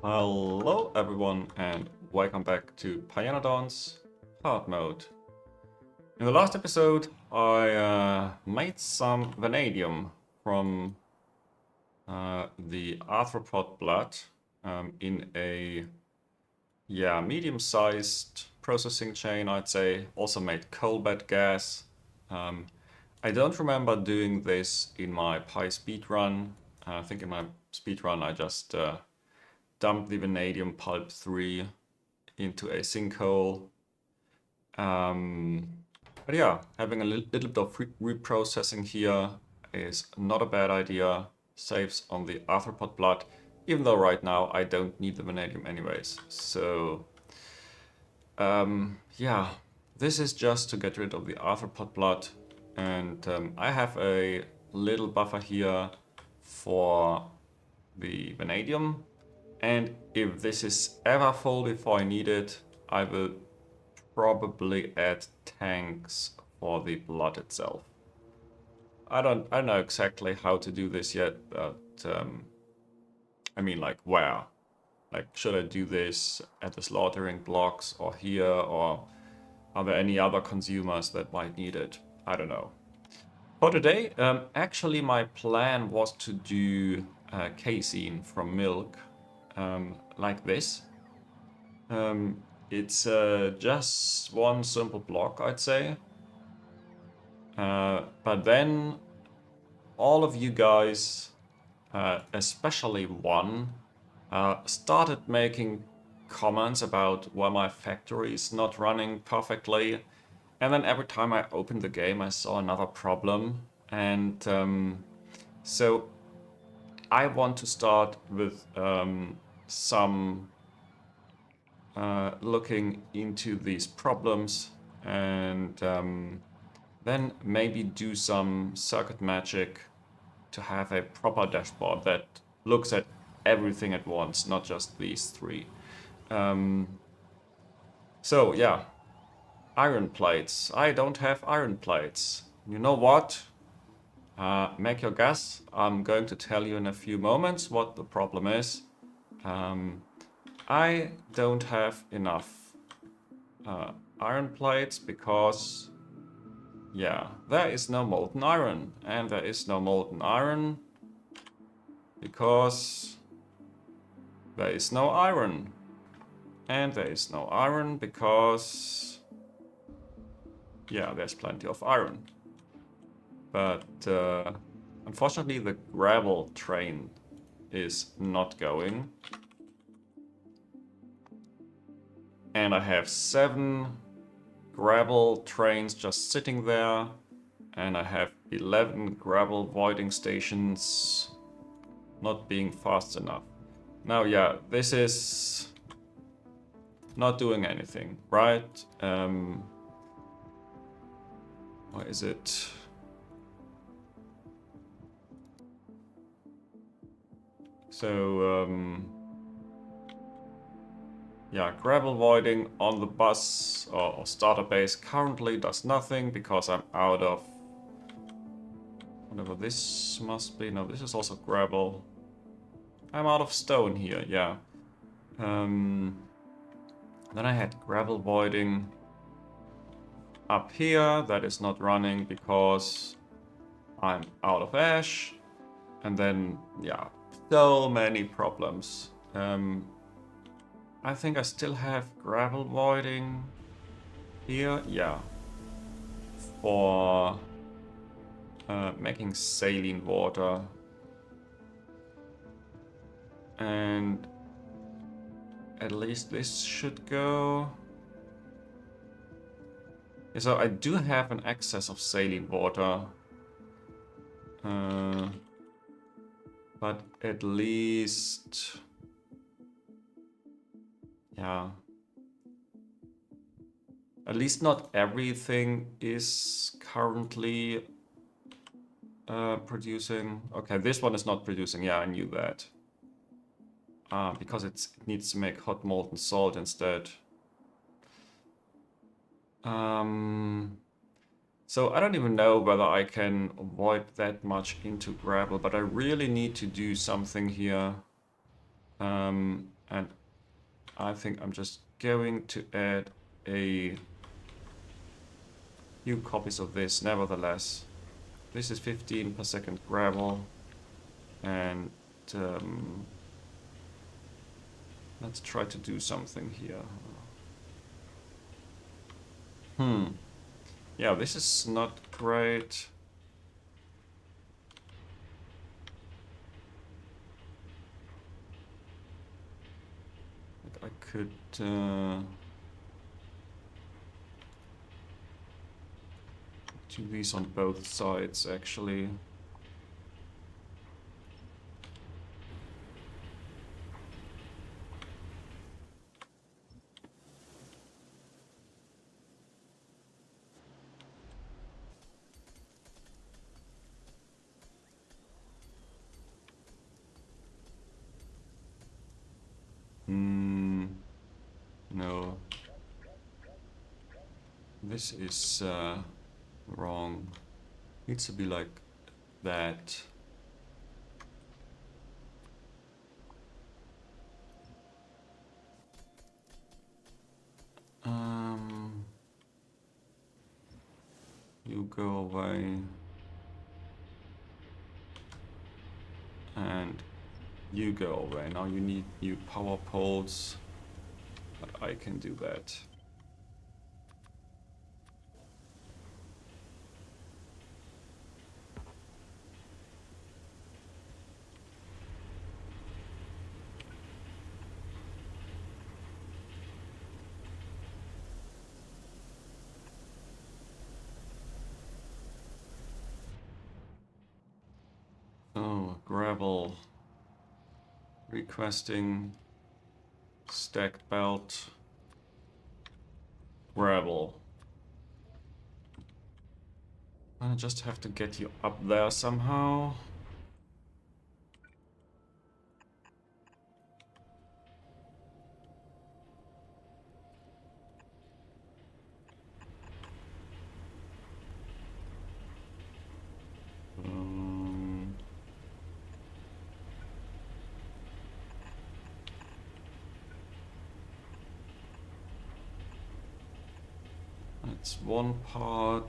Hello everyone and welcome back to Pyanodons hard mode. In the last episode I made some vanadium from the arthropod blood in a medium-sized processing chain, I'd say. Also made coal bed gas. I don't remember doing this in my Pi speedrun. I think in my speedrun I just dump the vanadium pulp 3 into a sinkhole. But yeah, having a little bit of reprocessing here is not a bad idea. Saves on the arthropod blood, even though right now I don't need the vanadium anyways. So yeah, this is just to get rid of the arthropod blood. And I have a little buffer here for the vanadium. And if this is ever full before I need it, I will probably add tanks for the blood itself. I don't know exactly how to do this yet, but I mean, like, where? Like, should I do this at the slaughtering blocks or here, or are there any other consumers that might need it? I don't know. For today, actually my plan was to do casein from milk, like this. It's just one simple block, I'd say. But then all of you guys, especially one, started making comments about why my factory is not running perfectly. And then every time I opened the game, I saw another problem. And so I want to start with some looking into these problems and then maybe do some circuit magic to have a proper dashboard that looks at everything at once, not just these three. So yeah, iron plates. I don't have iron plates. You know what? Make your guess. I'm going to tell you in a few moments what the problem is. I don't have enough iron plates because, yeah, there is no molten iron. And there is no molten iron because there is no iron. And there is no iron because, yeah, there's plenty of iron. But unfortunately the gravel train is not going. And I have 7 gravel trains just sitting there. And I have 11 gravel voiding stations not being fast enough. Now, yeah, this is not doing anything, right? What is it? So, yeah, gravel voiding on the bus or starter base currently does nothing because I'm out of whatever this must be. No, this is also gravel. I'm out of stone here, yeah. Then I had gravel voiding up here. That is not running because I'm out of ash. And then, yeah, so many problems. I think I still have gravel voiding here, yeah, for making saline water. And at least this should go. Yeah, so I do have an excess of saline water. But at least, yeah, at least not everything is currently producing. Okay, this one is not producing. Yeah, I knew that. Because it needs to make hot molten salt instead. So I don't even know whether I can avoid that much into gravel, but I really need to do something here. And I think I'm just going to add a few copies of this nevertheless. This is 15 per second gravel, and let's try to do something here. Yeah, this is not great. I could do these on both sides actually. No. This is wrong. Needs to be like that. You go away. And you go away. Now you need new power poles, but I can do that. So, gravel. Requesting stacked belt. Gravel. I just have to get you up there somehow. That's one part.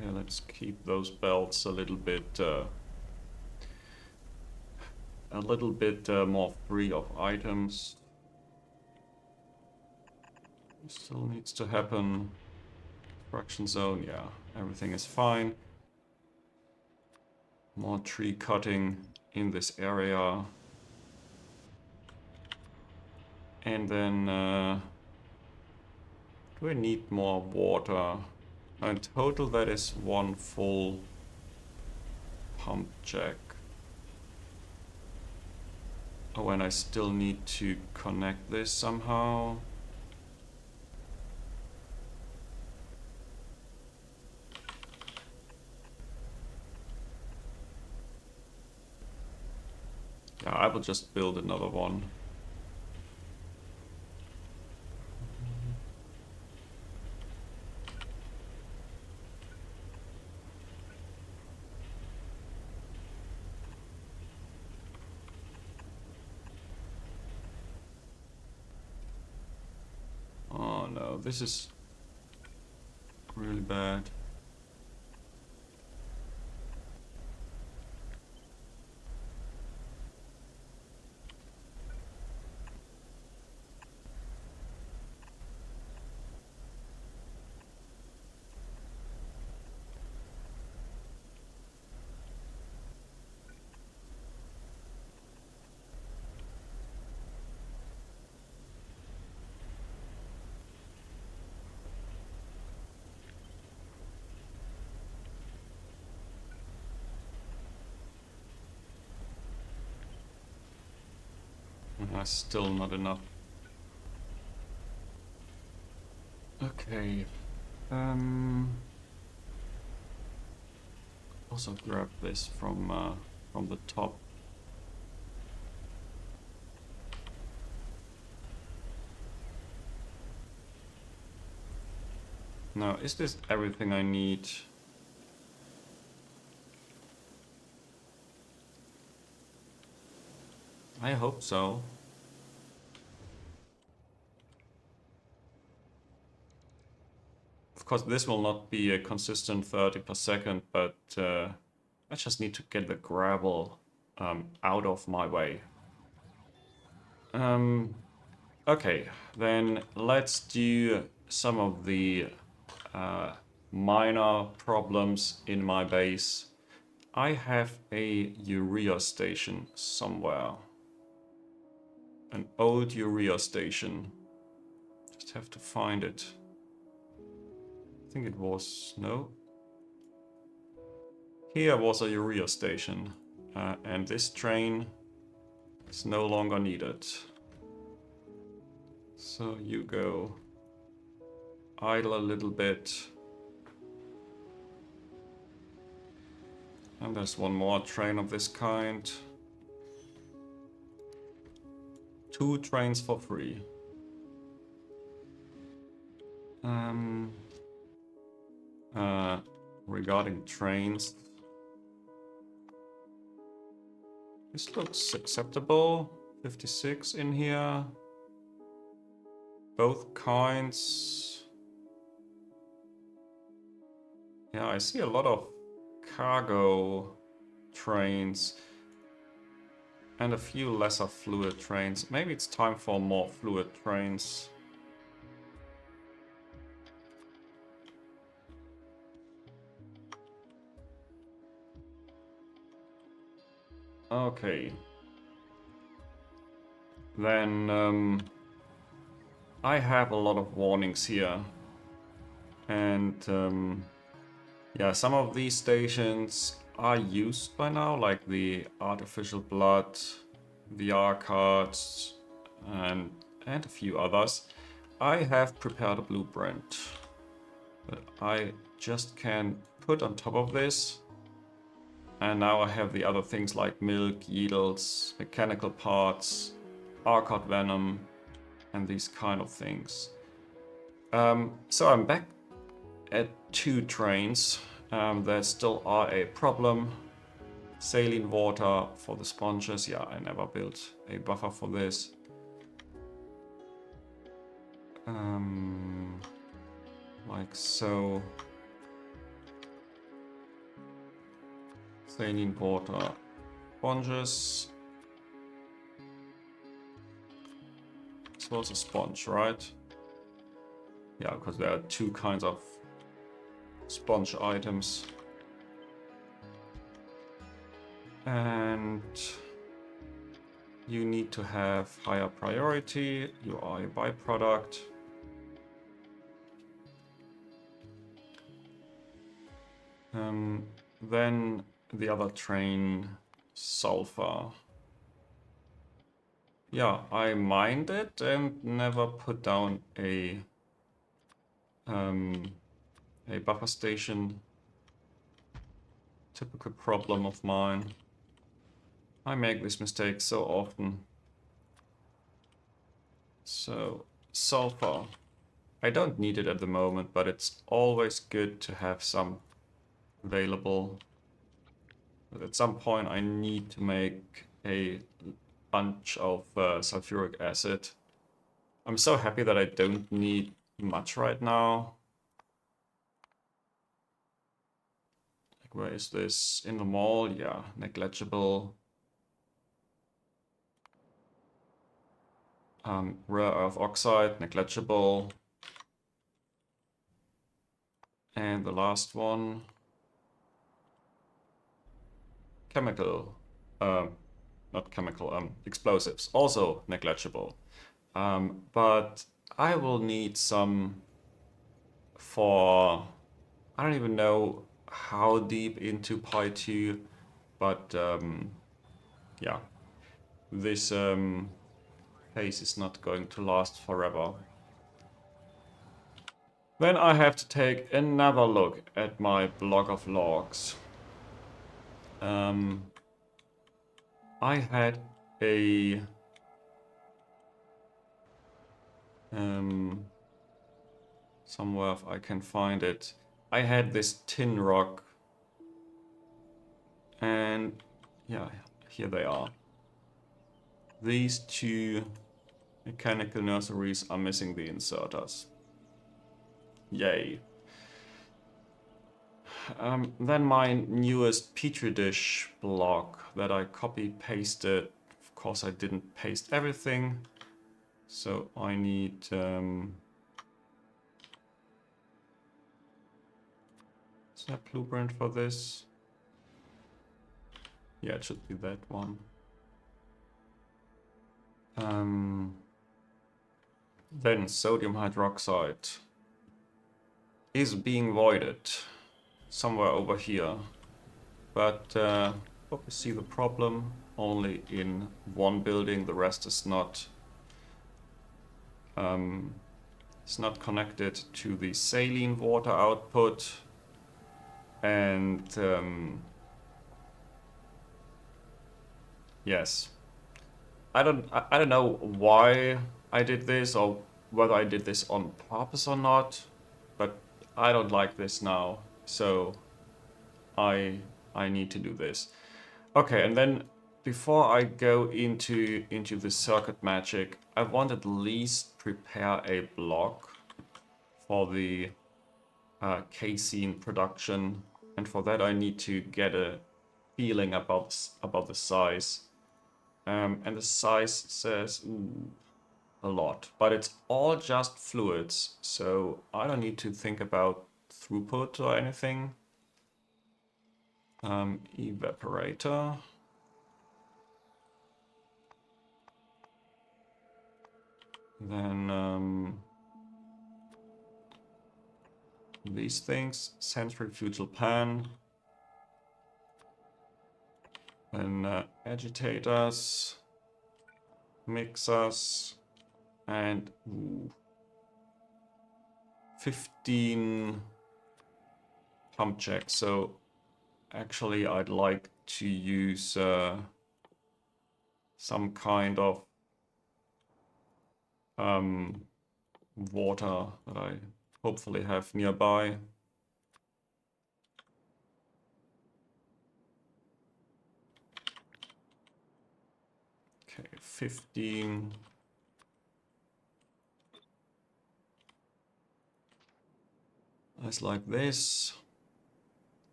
Okay, let's keep those belts a little bit more free of items. Still needs to happen. Construction zone, yeah, everything is fine. More tree cutting in this area. And then do we need more water? In total that is one full pump jack. Oh, and I still need to connect this somehow. Yeah, I will just build another one. Oh no, this is really bad. Still not enough. Okay. Also grab this from the top. Now, is this everything I need? I hope so. Of course, this will not be a consistent 30 per second, but I just need to get the gravel out of my way. Okay, then let's do some of the minor problems in my base. I have a urea station somewhere. An old urea station. Just have to find it. I think it was... no. Here was a urea station. And this train is no longer needed. So you go idle a little bit. And there's one more train of this kind. 2 trains for free. Regarding trains, this looks acceptable. 56 in here. Both kinds. Yeah, I see a lot of cargo trains and a few lesser fluid trains. Maybe it's time for more fluid trains. Okay. Then I have a lot of warnings here. And yeah, some of these stations are used by now, like the artificial blood, VR cards, and a few others. I have prepared a blueprint that I just can put on top of this. And now I have the other things like milk, yields, mechanical parts, Arcot venom, and these kind of things. So I'm back at 2 trains. There still are a problem. Saline water for the sponges. Yeah, I never built a buffer for this. Like so. Saline water sponges. This was a sponge, right? Yeah, because there are 2 kinds of sponge items. And you need to have higher priority. You are a byproduct. Then the other train, sulfur. Yeah, I mined it and never put down a buffer station. Typical problem of mine. I make this mistake so often. So, sulfur. I don't need it at the moment, but it's always good to have some available. But at some point I need to make a bunch of sulfuric acid. I'm so happy that I don't need much right now. Like, where is this? In the mall? Yeah, negligible. Rare earth oxide, negligible. And the last one, chemical, not chemical, explosives, also negligible. But I will need some for, I don't even know how deep into Pi 2, but yeah, this phase is not going to last forever. Then I have to take another look at my block of logs. I had a somewhere if I can find it. I had this tin rock, and yeah, here they are. These two mechanical nurseries are missing the inserters. Yay. Then my newest petri dish block that I copy pasted. Of course, I didn't paste everything, so I need is there a blueprint for this? Yeah, it should be that one. Then sodium hydroxide is being voided somewhere over here, but we see the problem only in one building. The rest is not. It's not connected to the saline water output, and yes, I don't know why I did this or whether I did this on purpose or not, but I don't like this now, so I need to do this. Okay, and then before I go into the circuit magic, I want at least prepare a block for the casein production, and for that I need to get a feeling about the size. And the size says a lot, but it's all just fluids, so I don't need to think about throughput or anything. Evaporator. Then these things, centrifugal pan, and agitators, mixers, and 15 pump checks. So actually I'd like to use some kind of water that I hopefully have nearby. Okay, 15. It's like this.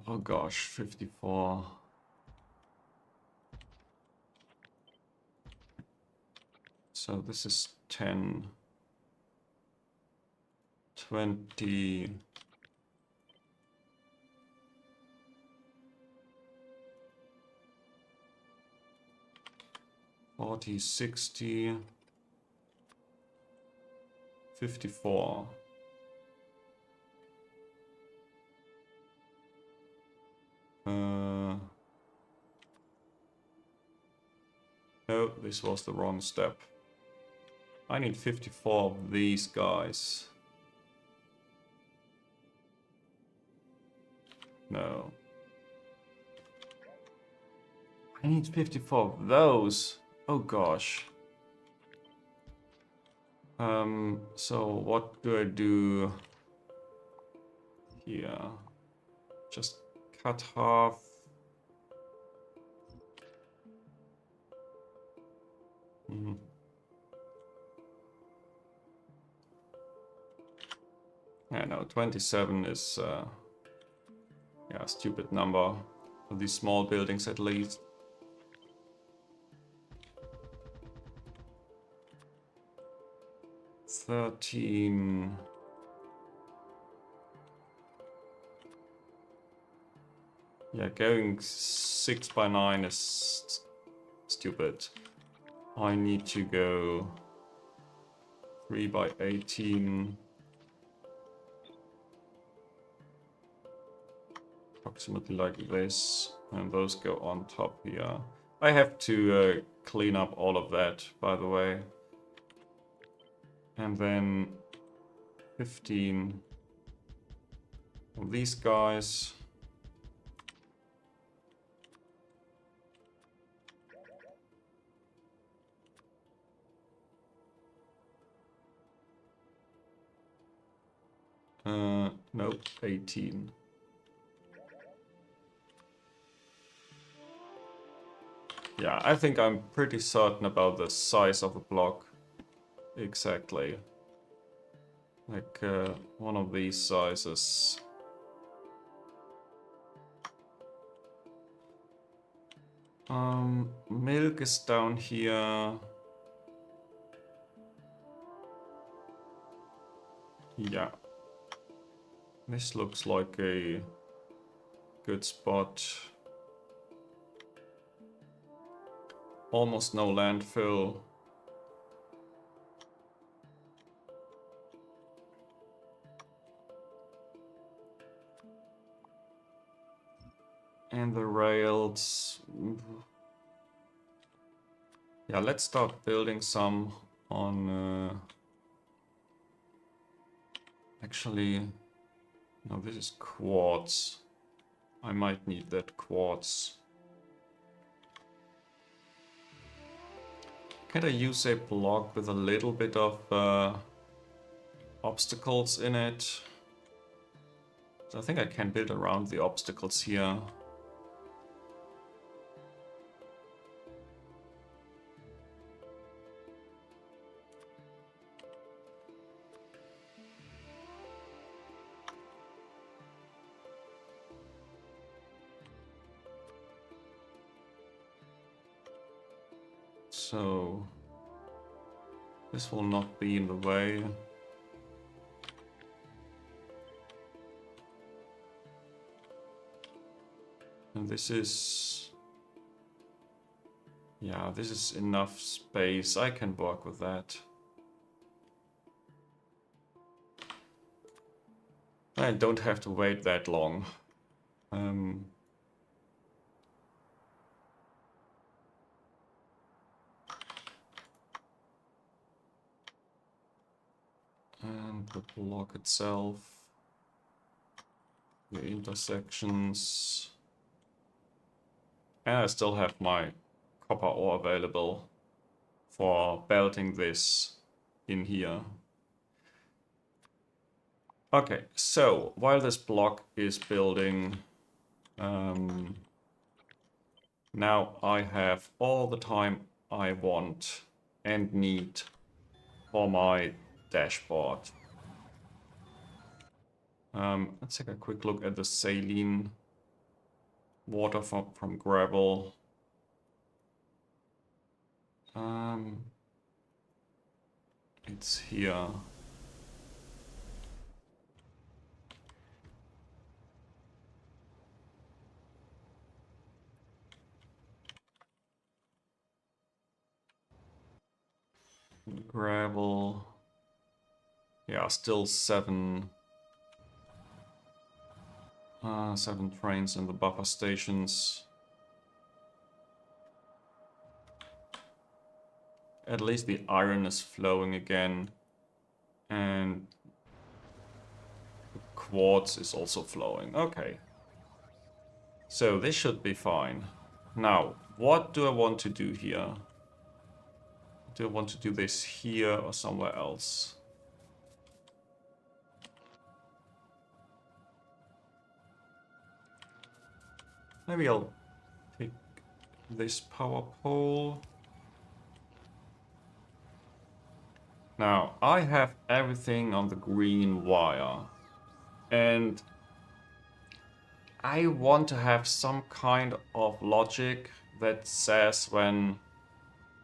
Oh gosh, 54. So this is 10, 20. Forty, 60, 54. No, this was the wrong step. I need 54 of these guys. No. I need 54 of those. Oh gosh. So what do I do here? Just cut half. Yeah, no, 27 is yeah, a stupid number for these small buildings at least. 13. Yeah, going 6 by 9 is stupid. I need to go 3 by 18. approximately like this, and those go on top here. I have to clean up all of that, by the way. And then 15 of these guys. Nope, 18. Yeah, I think I'm pretty certain about the size of a block. Exactly. Like one of these sizes. Milk is down here. Yeah. This looks like a good spot. Almost no landfill. And the rails. Yeah, let's start building some on... Actually, no, this is quartz. I might need that quartz. Can I use a block with a little bit of obstacles in it? So I think I can build around the obstacles here. So this will not be in the way. And this is... Yeah, this is enough space. I can work with that. I don't have to wait that long. And the block itself, the intersections. And I still have my copper ore available for belting this in here. Okay, so while this block is building, now I have all the time I want and need for my dashboard. Let's take a quick look at the saline water from gravel. It's here. Gravel. Yeah, still 7 trains in the buffer stations. At least the iron is flowing again. And the quartz is also flowing. Okay. So this should be fine. Now, what do I want to do here? Do I want to do this here or somewhere else? Maybe I'll pick this power pole. Now, I have everything on the green wire. And I want to have some kind of logic that says when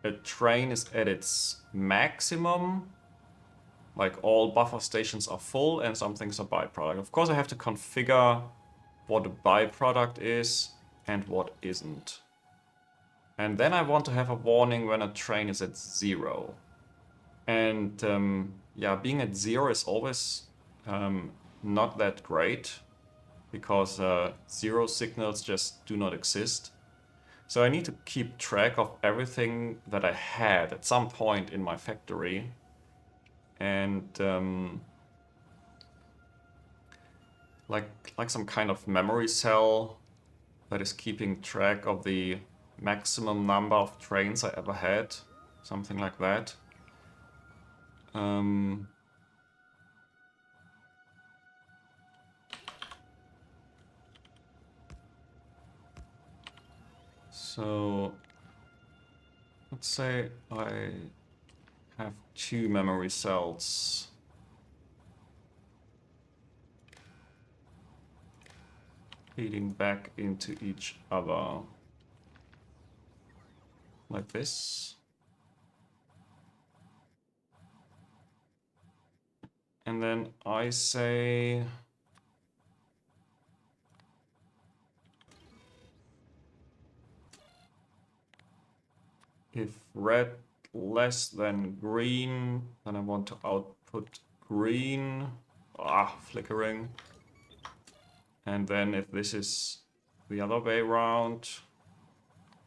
a train is at its maximum, like all buffer stations are full and some things are byproduct. Of course, I have to configure what a byproduct is and what isn't. And then I want to have a warning when a train is at 0. And yeah, being at 0 is always not that great. because zero signals just do not exist. So I need to keep track of everything that I had at some point in my factory. And like some kind of memory cell that is keeping track of the maximum number of trains I ever had. Something like that. So let's say I have 2 memory cells. Feeding back into each other. Like this. And then I say if red less than green, then I want to output green. Flickering. And then if this is the other way around,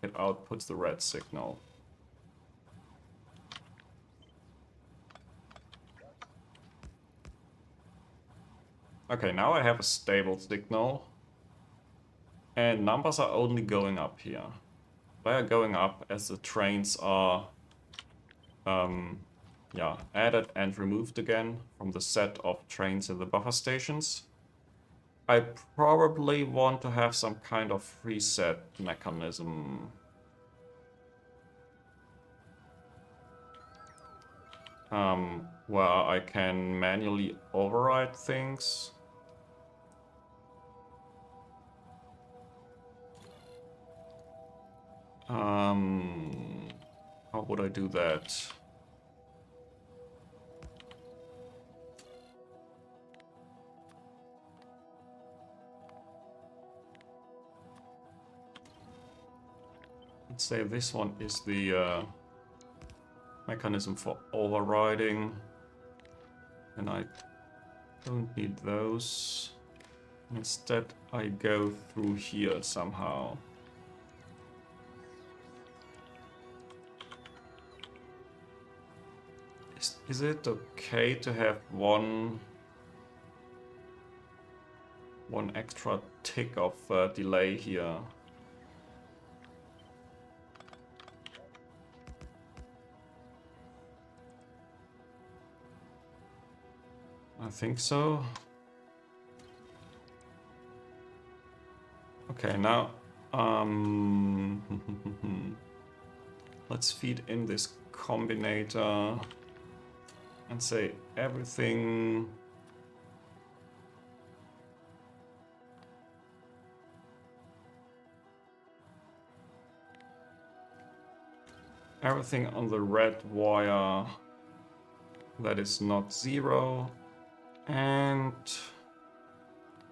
it outputs the red signal. Okay, now I have a stable signal. And numbers are only going up here. They are going up as the trains are added and removed again from the set of trains in the buffer stations. I probably want to have some kind of reset mechanism. Where I can manually override things. How would I do that? Let's say this one is the mechanism for overriding, and I don't need those. Instead, I go through here somehow. Is it okay to have one extra tick of delay here? I think so. Okay, now let's feed in this combinator and say everything on the red wire that is not 0 and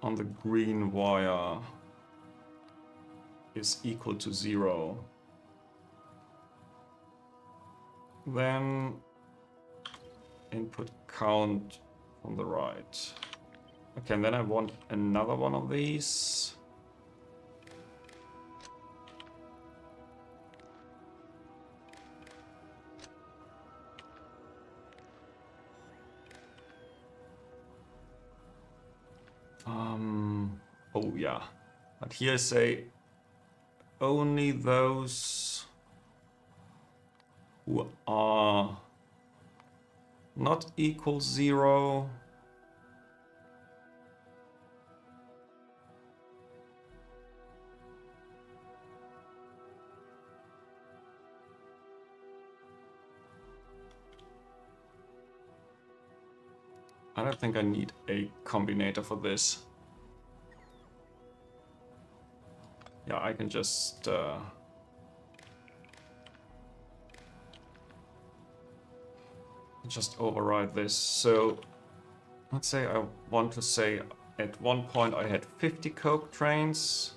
on the green wire is equal to 0. Then input count from the right. Okay, and then I want another one of these. Oh yeah, but here I say only those who are not equal 0 I don't think I need a combinator for this. Yeah, I can just override this. So let's say I want to say at one point I had 50 coke trains.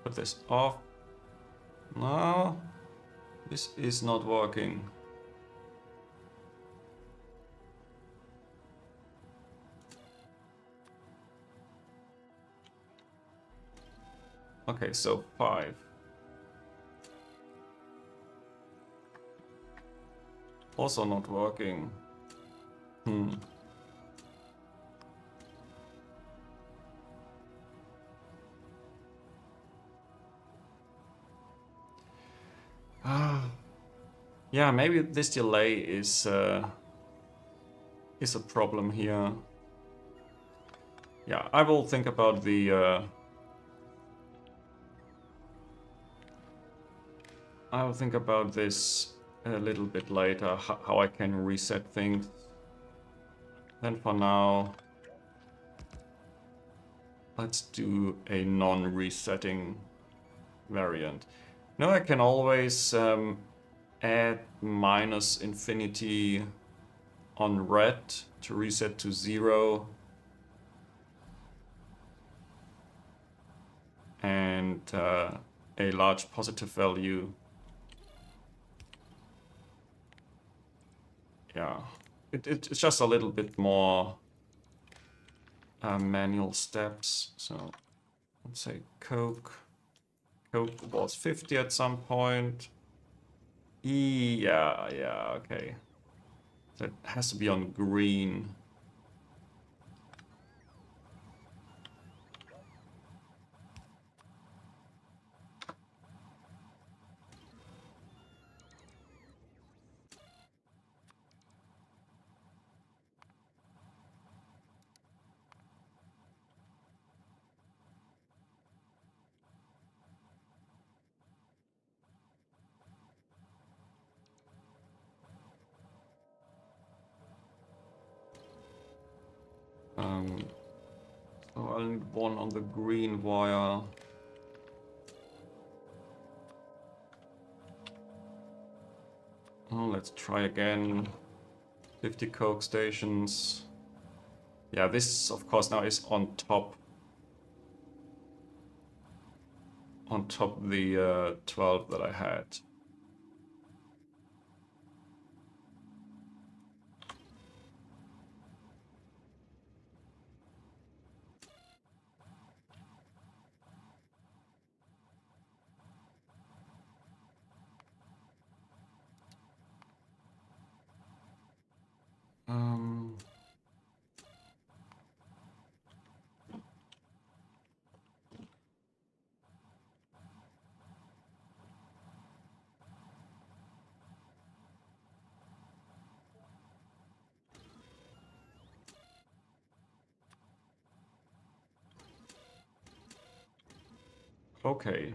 Put this off. No, this is not working. Okay, so 5. Also not working. Yeah, maybe this delay is a problem here. Yeah, I will think about the. I will think about this a little bit later, how I can reset things. Then for now, let's do a non-resetting variant. Now I can always add minus infinity on red to reset to 0. And a large positive value. Yeah, it's just a little bit more manual steps. So let's say Coke was 50 at some point. Yeah, okay. That has to be on green. So I'll need one on the green wire. Oh, let's try again. 50 Coke stations. Yeah, this of course now is on top of the 12 that I had. Okay.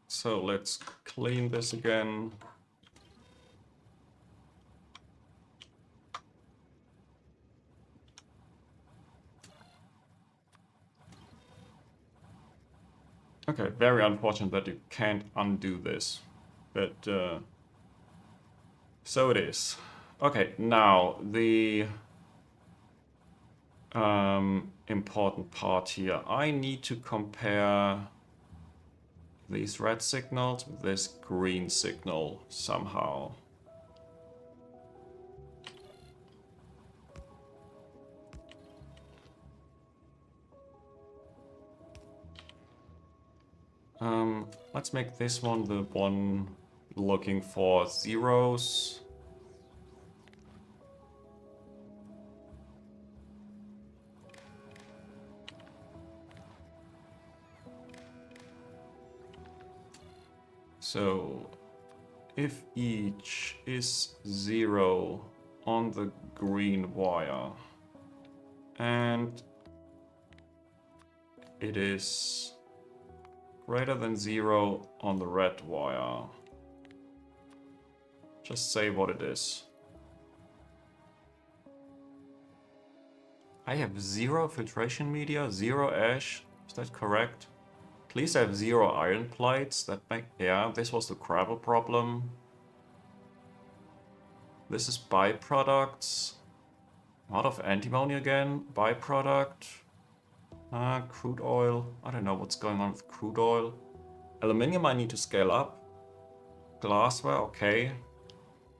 So let's clean this again. Okay, very unfortunate that you can't undo this, but so it is. Okay, now the important part here. I need to compare these red signals with this green signal somehow. Let's make this one the one looking for zeros. So if each is 0 on the green wire and it is greater than 0 on the red wire, just say what it is. I have 0 filtration media, 0 ash, is that correct? Please have 0 iron plates, that make, yeah, this was the gravel problem. This is byproducts. Out of antimony again, byproduct. Crude oil, I don't know what's going on with crude oil. Aluminium I need to scale up. Glassware, okay.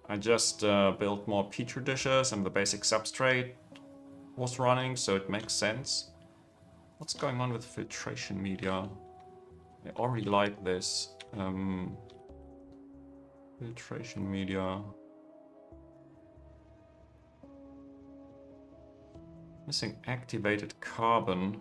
I just built more petri dishes and the basic substrate. was running, so it makes sense. What's going on with filtration media? I already like this. Filtration media. Missing activated carbon.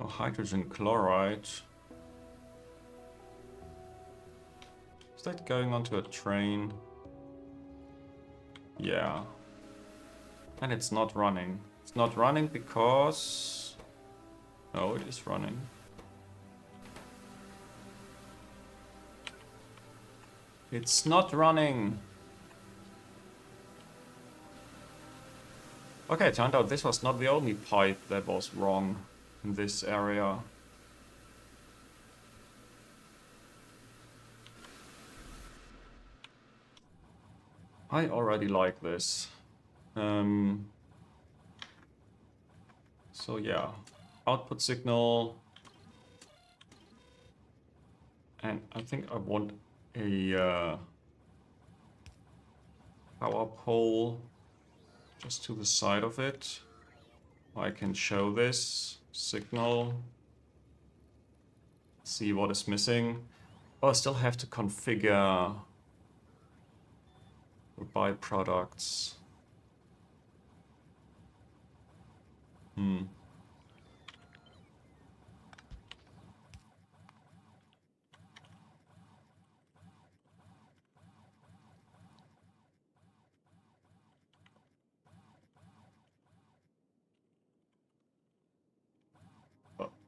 Oh, hydrogen chloride. Is that going onto a train? Yeah. And it's not running. It's not running because... No, it is running. It's not running. Okay, it turned out this was not the only pipe that was wrong in this area. I already like this. So yeah, output signal. And I think I want a power pole just to the side of it. I can show this signal. See what is missing. Oh, I still have to configure the byproducts.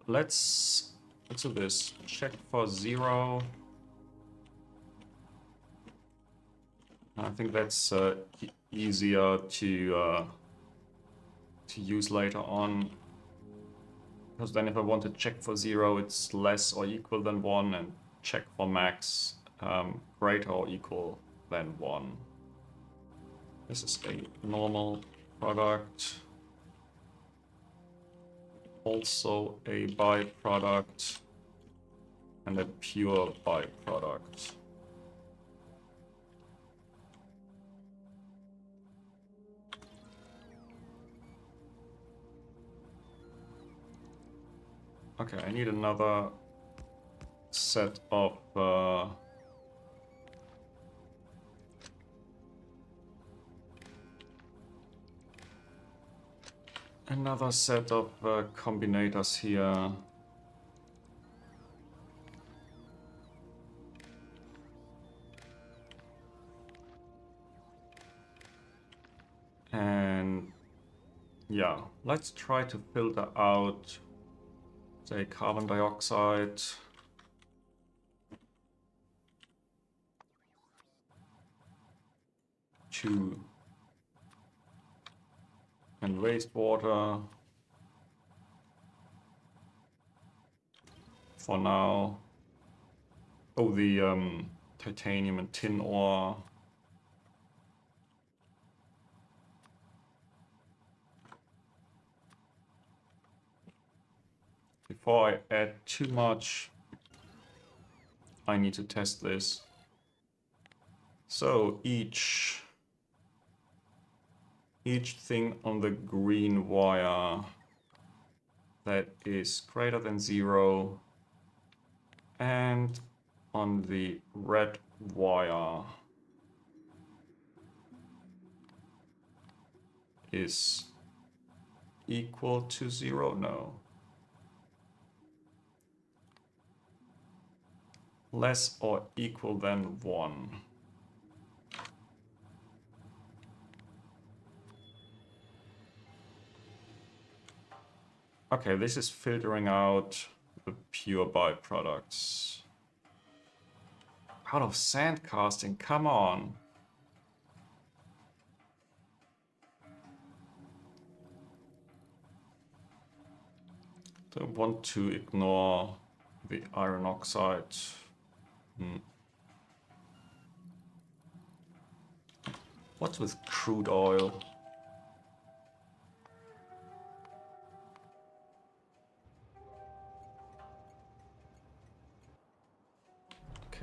Let's do this. Check for 0. I think that's easier to use later on. Because then if I want to check for 0, it's less or equal than 1, and check for max, greater or equal than 1. This is a normal product. Also a byproduct and a pure byproduct. Okay, I need another set of combinators here. And yeah, let's try to filter out, say, carbon dioxide. And wastewater for now. Oh, the titanium and tin ore. Before I add too much, I need to test this. So each thing on the green wire that is greater than 0, and on the red wire is equal to 0? No. Less or equal than 1. Okay, this is filtering out the pure byproducts. Out of sand casting, come on. Don't want to ignore the iron oxide. What's with crude oil?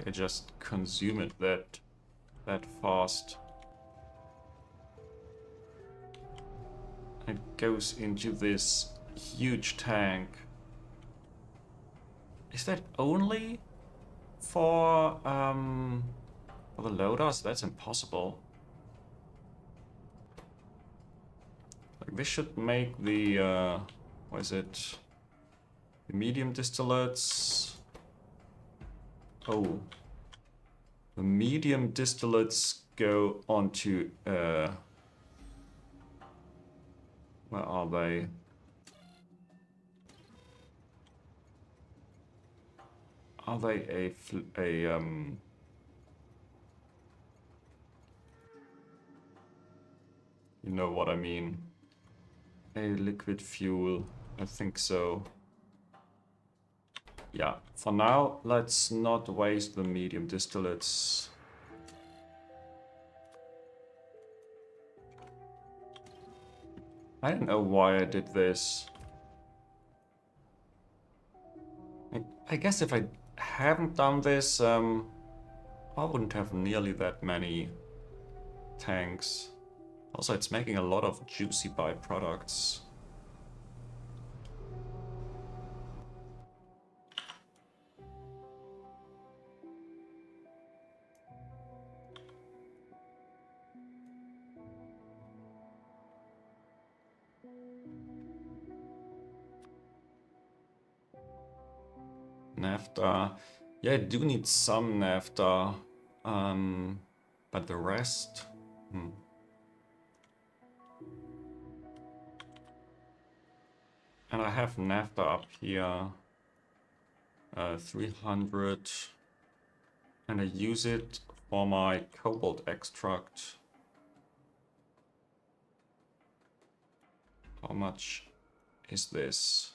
Okay, just consume it that fast. It goes into this huge tank. Is that only for the loaders? That's impossible. Like this should make the what is it? The medium distillates. Oh, the medium distillates go onto where are they? Are they you know what I mean? A liquid fuel, I think so. Yeah, for now, let's not waste the medium distillates. I don't know why I did this. I guess if I haven't done this, I wouldn't have nearly that many tanks. Also, it's making a lot of juicy byproducts. Naphtha. Yeah, I do need some naphtha. But the rest... And I have naphtha up here. 300. And I use it for my cobalt extract. How much is this?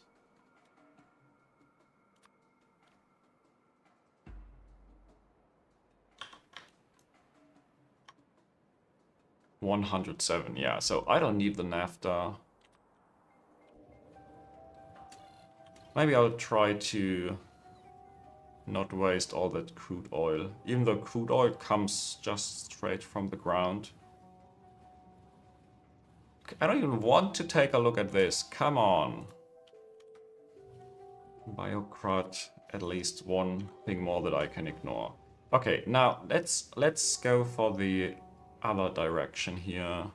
$107, yeah, so I don't need the naphtha. Maybe I'll try to not waste all that crude oil, even though crude oil comes just straight from the ground. I don't even want to take a look at this, come on. Biocrot, at least one thing more that I can ignore. Okay, now let's go for the other direction here.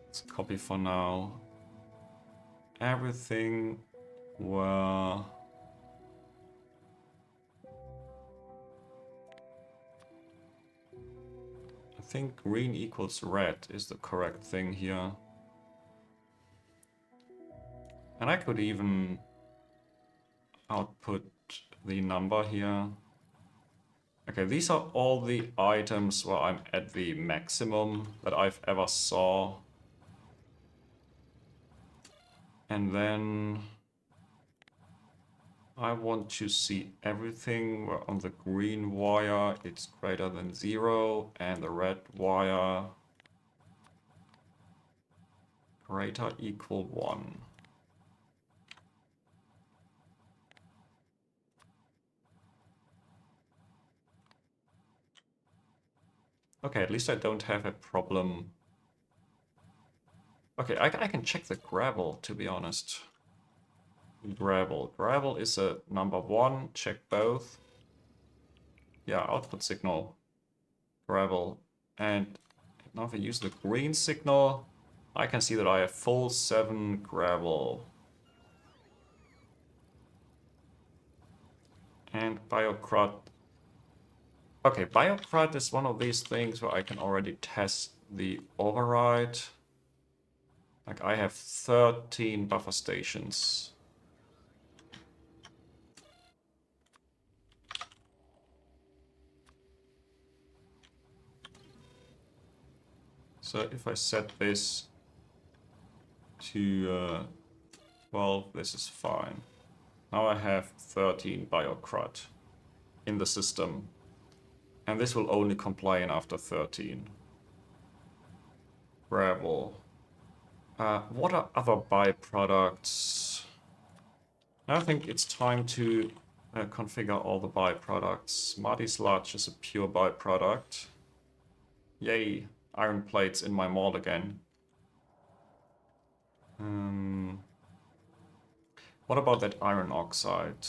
Let's copy for now. Everything were... I think green equals red is the correct thing here. And I could even output the number here. Okay, these are all the items where I'm at the maximum that I've ever saw. And then I want to see everything where on the green wire it's greater than 0 and the red wire greater equal 1. Okay, at least I don't have a problem. Okay, I can check the gravel, to be honest. Gravel. Gravel is a number 1. Check both. Yeah, output signal. Gravel. And now if I use the green signal, I can see that I have full 7 gravel. And Biocrot. Okay, Biocrot is one of these things where I can already test the override. Like I have 13 buffer stations. So if I set this to 12, this is fine. Now I have 13 Biocrot in the system. And this will only complain after 13. Gravel. What are other byproducts? I think it's time to configure all the byproducts. Muddy sludge is a pure byproduct. Yay, iron plates in my mold again. What about that iron oxide?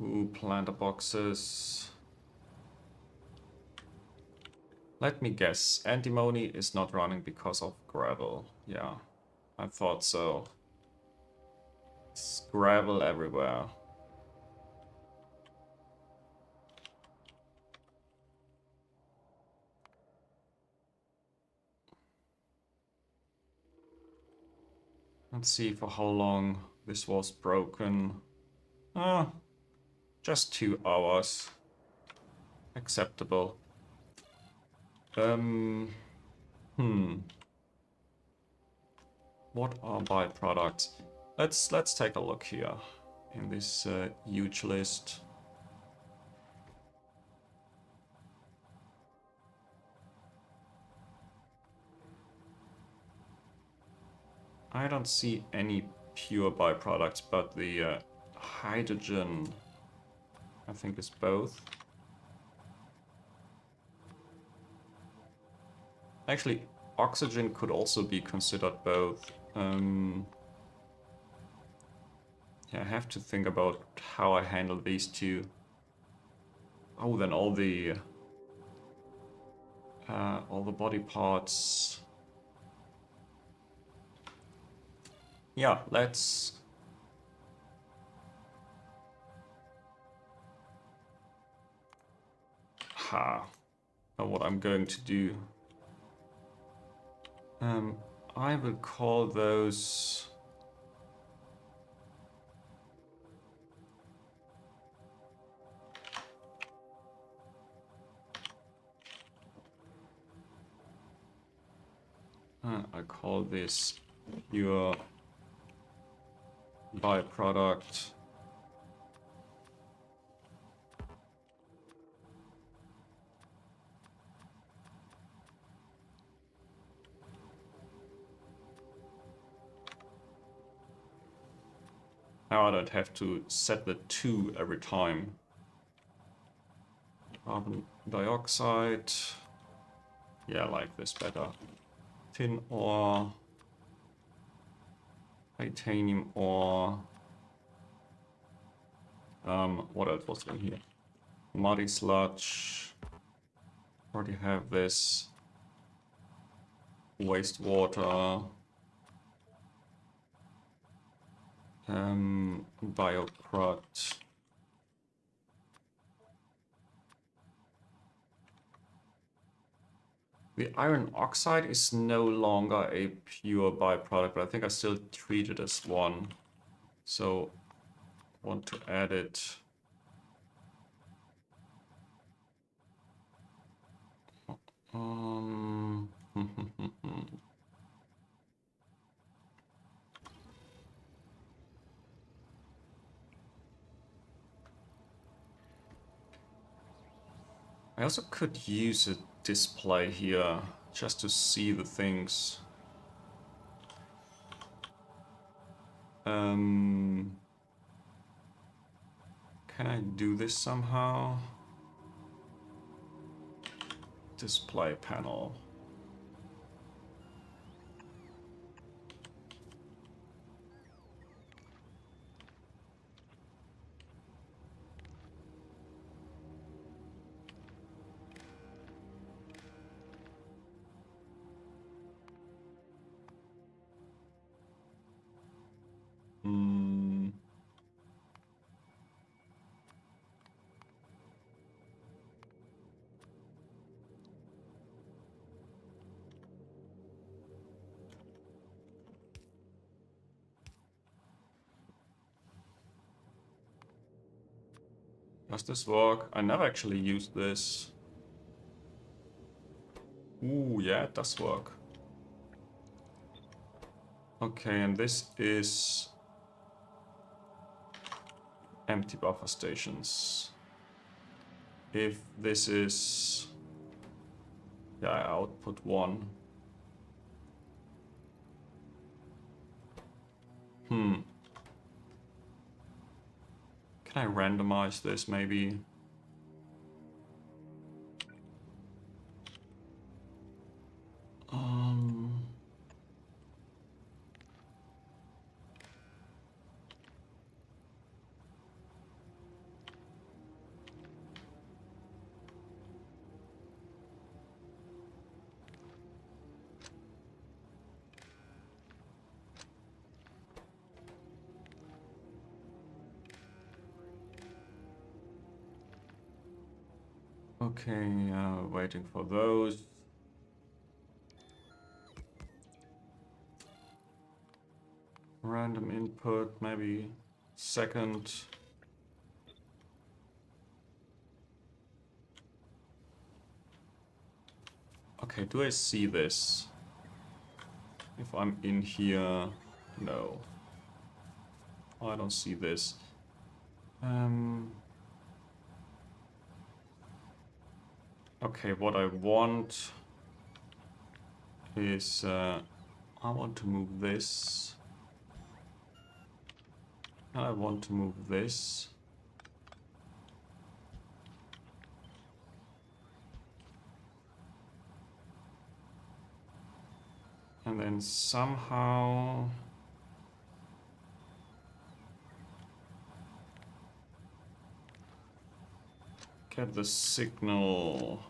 Ooh, planter boxes. Let me guess, antimony is not running because of gravel. Yeah, I thought so. It's gravel everywhere. Let's see for how long this was broken. Just 2 hours. Acceptable. What are byproducts? Let's take a look here in this huge list. I don't see any pure byproducts, but the hydrogen, I think, is both. Actually, oxygen could also be considered both. Yeah, I have to think about how I handle these two. Oh, then all the body parts. Yeah, let's. Know what I'm going to do. I will call those. I call this pure byproduct. Now I don't have to set the 2 every time. Carbon dioxide. Yeah, I like this better. Tin ore. Titanium ore. What else was in here? Muddy sludge. Already have this. Wastewater. Biocrot. The iron oxide is no longer a pure byproduct, but I think I still treat it as one. So, want to add it. I also could use a display here just to see the things. Can I do this somehow? Display panel. Does this work? I never actually used this. Ooh, yeah, it does work. Okay, and this is empty buffer stations. If this is, yeah, I output 1. Can I randomize this maybe? Okay, waiting for those. Random input, maybe second. Okay, do I see this? If I'm in here, no. I don't see this. Okay, what I want is I want to move this. And I want to move this. And then somehow get the signal.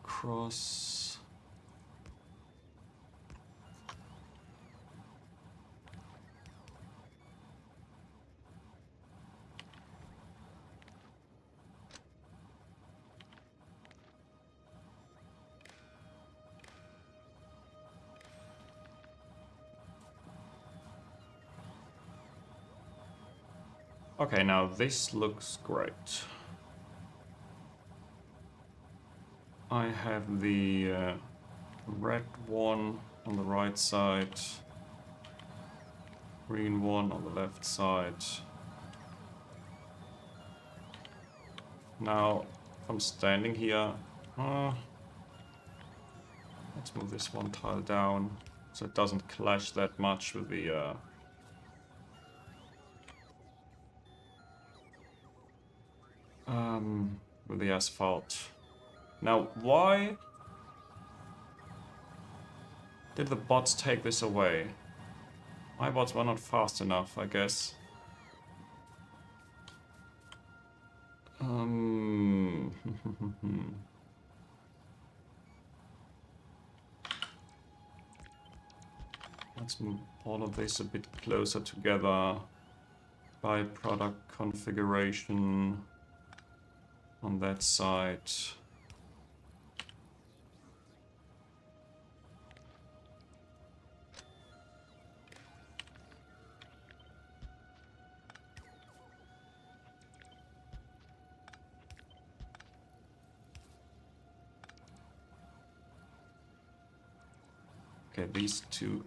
Across. Okay, now this looks great. I have the red one on the right side, green one on the left side. Now, if I'm standing here, let's move this one tile down so it doesn't clash that much with the asphalt. Now, why did the bots take this away? My bots were not fast enough, I guess. Let's move all of this a bit closer together. Byproduct configuration on that side. Okay, these two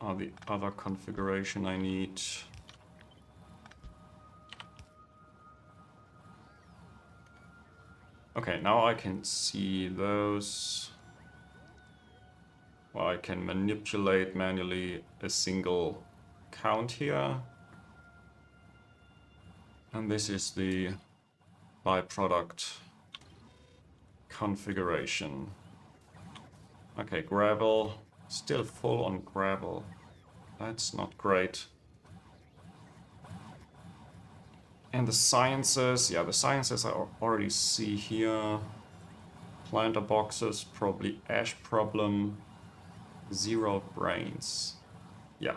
are the other configuration I need. Okay, now I can see those. Well, I can manipulate manually a single count here. And this is the byproduct configuration. Okay, gravel. Still full on gravel. That's not great. And the sciences, yeah, the sciences I already see here. Planter boxes, probably ash problem. 0 brains. Yeah,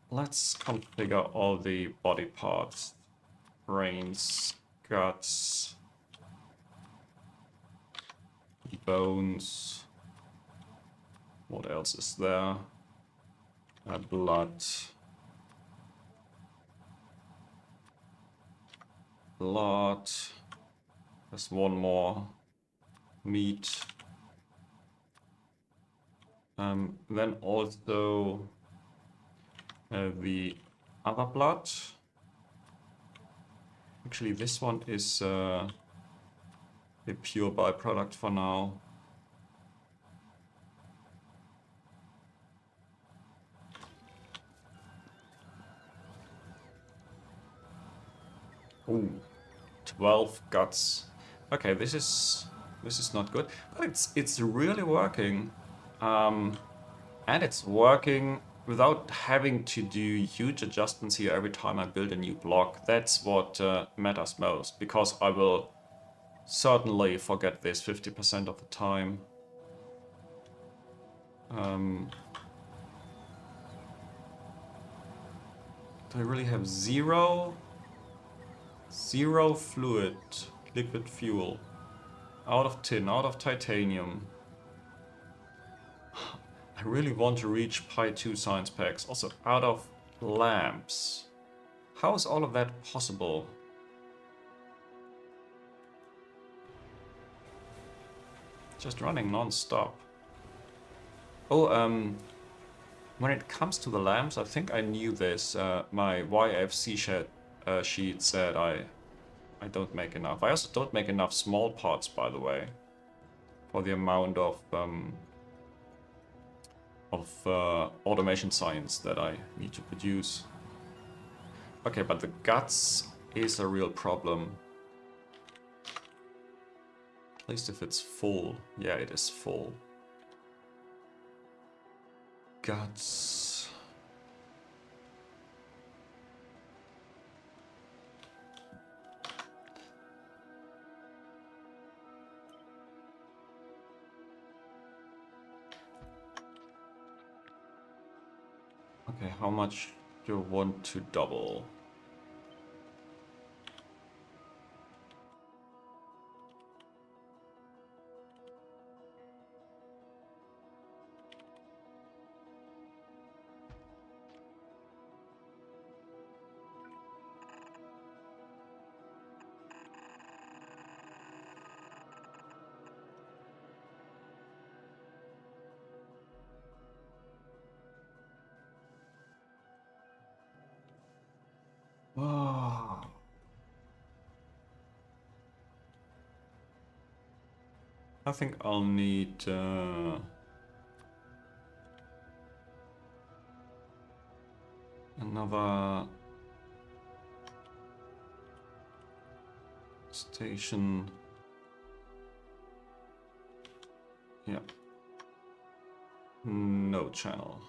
let's configure all the body parts. Brains, guts, bones. What else is there? Blood. Blood. There's one more. Meat. Then also the other blood. Actually, this one is a pure byproduct for now. Ooh, 12 guts. Okay, this is not good, but it's really working, and it's working without having to do huge adjustments here every time I build a new block. That's what matters most, because I will certainly forget this 50% of the time. Do I really have zero fluid, liquid fuel? Out of tin, out of titanium. I really want to reach Pi 2 science packs. Also out of lamps. How is all of that possible? Just running non-stop. Oh, when it comes to the lamps, I think I knew this. My YFC sheet said I don't make enough. I also don't make enough small parts, by the way, for the amount of automation science that I need to produce. Okay, but the guts is a real problem. At least if it's full. Yeah, it is full. Guts. Okay, how much do you want to double? Wow. I think I'll need another station. Yeah. No channel.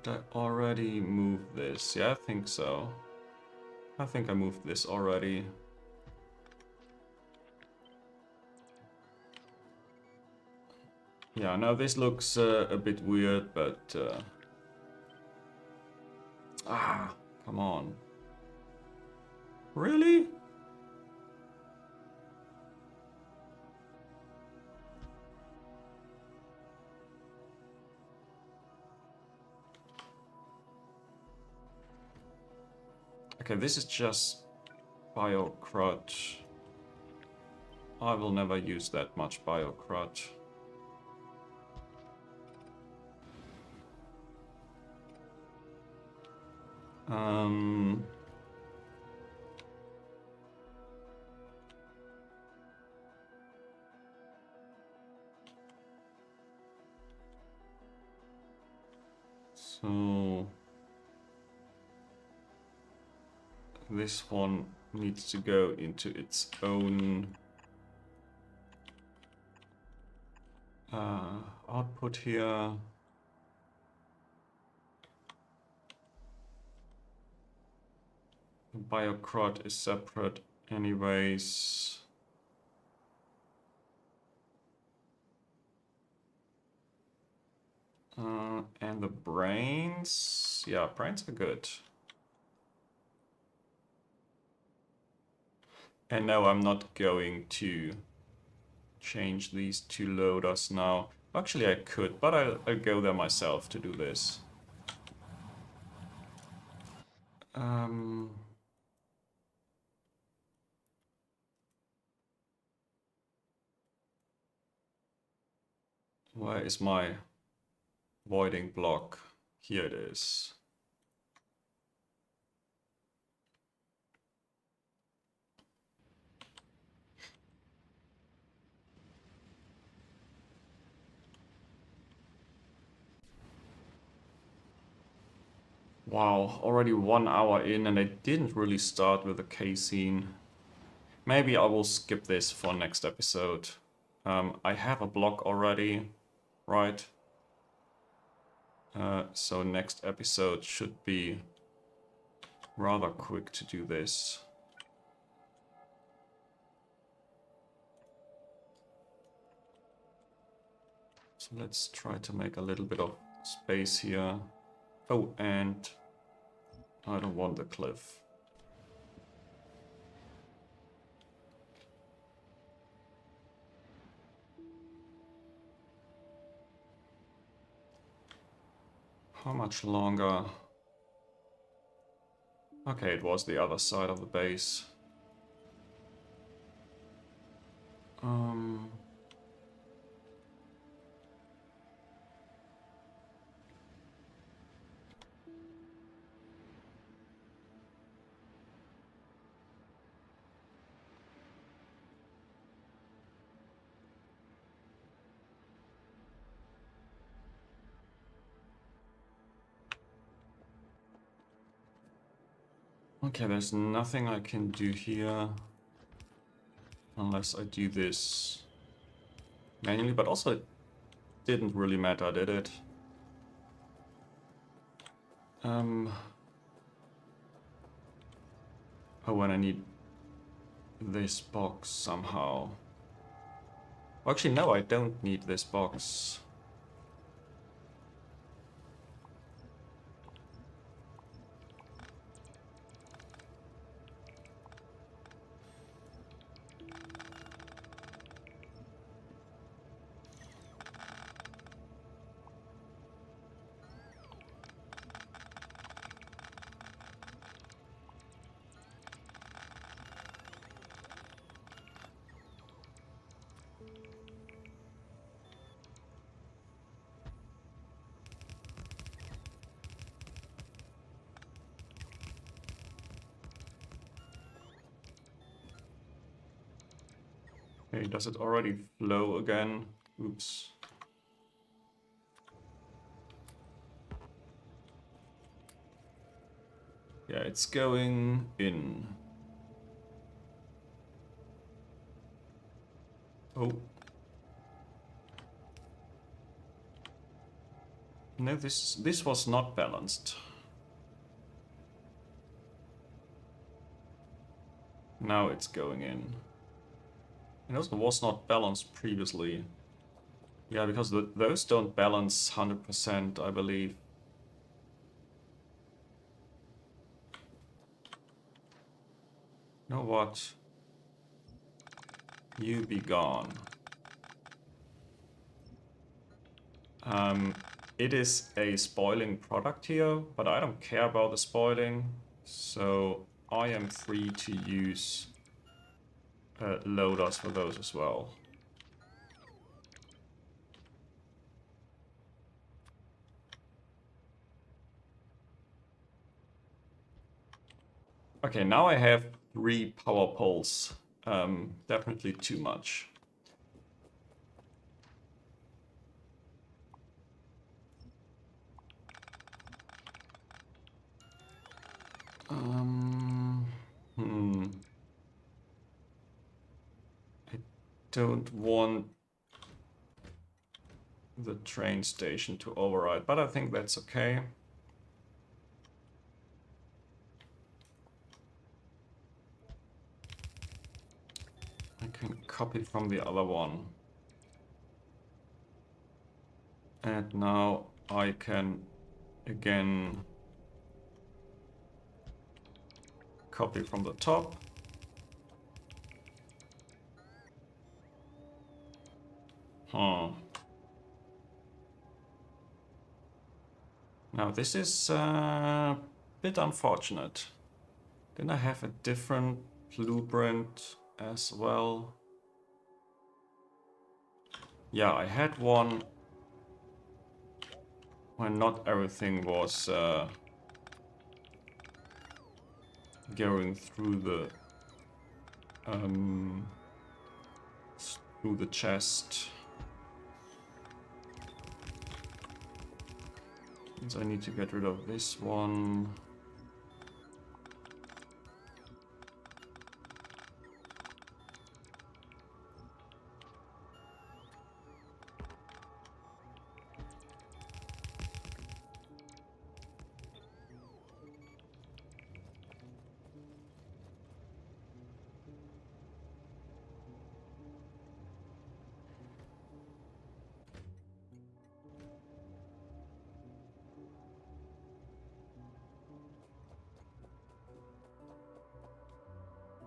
Did I already move this? Yeah, I think so. I think I moved this already. Yeah, now this looks a bit weird, but... come on. Really? Okay, this is just bio-crud. I will never use that much bio-crud. So this one needs to go into its own output here. Bio-crud is separate anyways. And the brains, yeah, brains are good. And no, I'm not going to change these two loaders now. Actually, I could, but I'll go there myself to do this. Where is my voiding block? Here it is. Wow, already 1 hour in and I didn't really start with the K scene. Maybe I will skip this for next episode. I have a block already, right? So next episode should be rather quick to do this. So let's try to make a little bit of space here. Oh, and I don't want the cliff. How much longer? Okay, it was the other side of the base. Okay, there's nothing I can do here unless I do this manually, but also it didn't really matter, did it? Oh, and I need this box somehow. Well, actually, no, I don't need this box. Okay, does it already flow again? Oops. Yeah, it's going in. Oh. No, this was not balanced. Now it's going in. It also was not balanced previously. Yeah, because those don't balance 100%, I believe. You know what? You be gone. It is a spoiling product here, but I don't care about the spoiling, so I am free to use loaders for those as well. Okay, now I have 3 power poles. Definitely too much. I don't want the train station to override, but I think that's okay. I can copy from the other one. And now I can again copy from the top. Huh. Now this is bit unfortunate. Didn't I have a different blueprint as well? Yeah, I had one when not everything was going through the chest. Means I need to get rid of this one.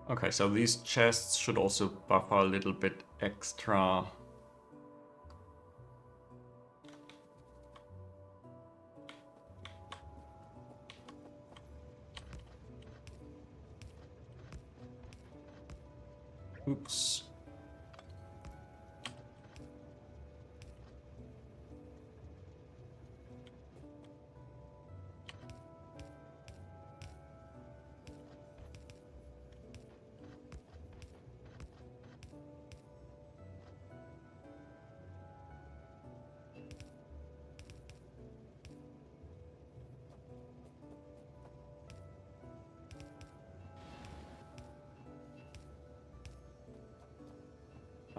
Okay, so these chests should also buffer a little bit extra. Oops.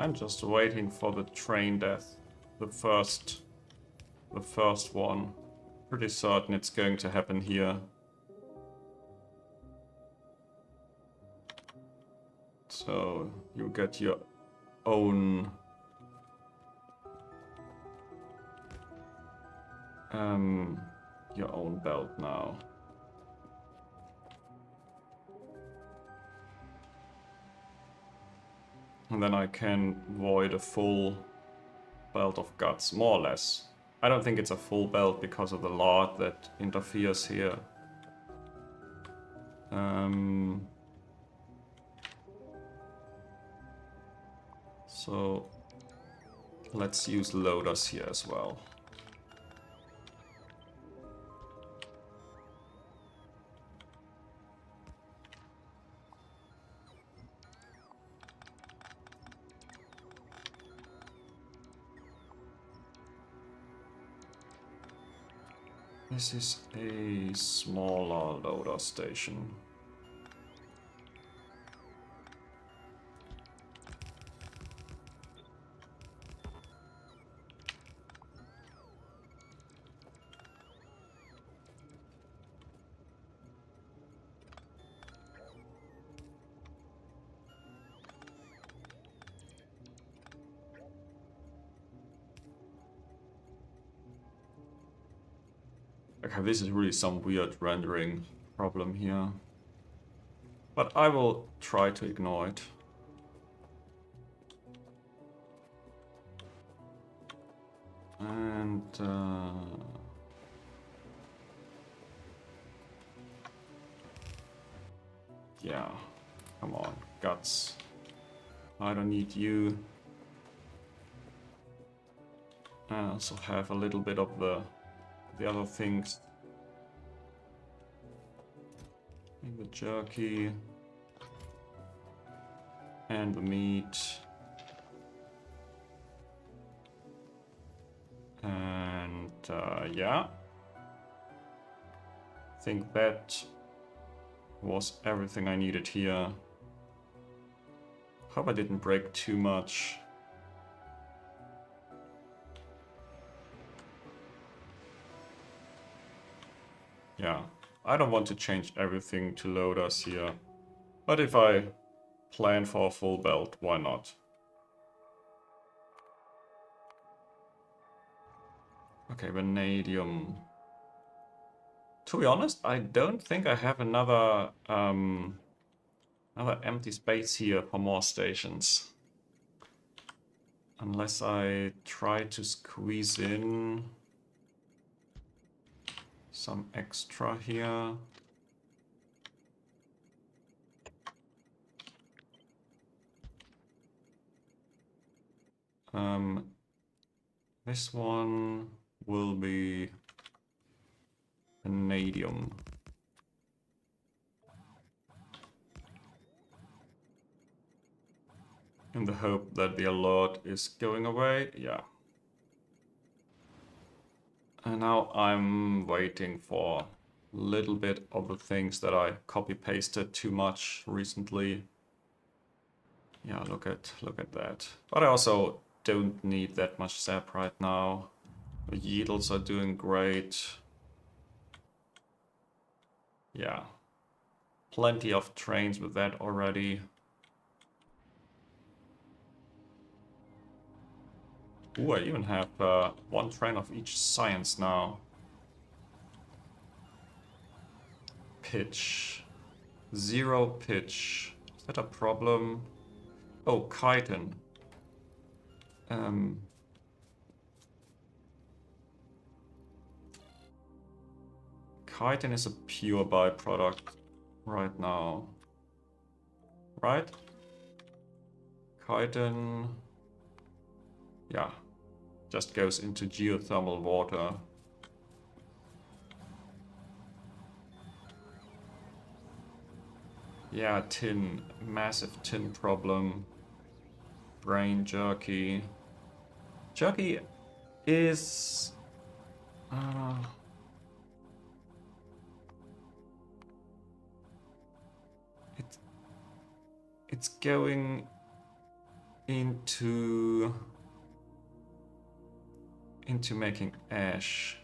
I'm just waiting for the train death. The first one. Pretty certain it's going to happen here. So you get your own belt now. And then I can void a full belt of guts, more or less. I don't think it's a full belt because of the lot that interferes here. So let's use loaders here as well. This is a smaller loader station. Okay, this is really some weird rendering problem here. But I will try to ignore it. And yeah, come on, guts. I don't need you. I also have a little bit of the other things. The jerky and the meat. And yeah, I think that was everything I needed here. Hope I didn't break too much. Yeah, I don't want to change everything to loaders here, but if I plan for a full belt, why not? Okay, vanadium. To be honest, I don't think I have another empty space here for more stations. Unless I try to squeeze in some extra here. This one will be vanadium. In the hope that the alert is going away, yeah. And now I'm waiting for a little bit of the things that I copy-pasted too much recently. Yeah, look at that. But I also don't need that much sap right now. The Yeetles are doing great. Yeah. Plenty of trains with that already. Ooh, I even have one train of each science now. Pitch. 0 pitch. Is that a problem? Oh, chitin. Chitin is a pure byproduct right now. Right? Chitin... Yeah. Just goes into geothermal water. Yeah, tin. Massive tin problem. Brain jerky. Jerky is... it's going into making ash.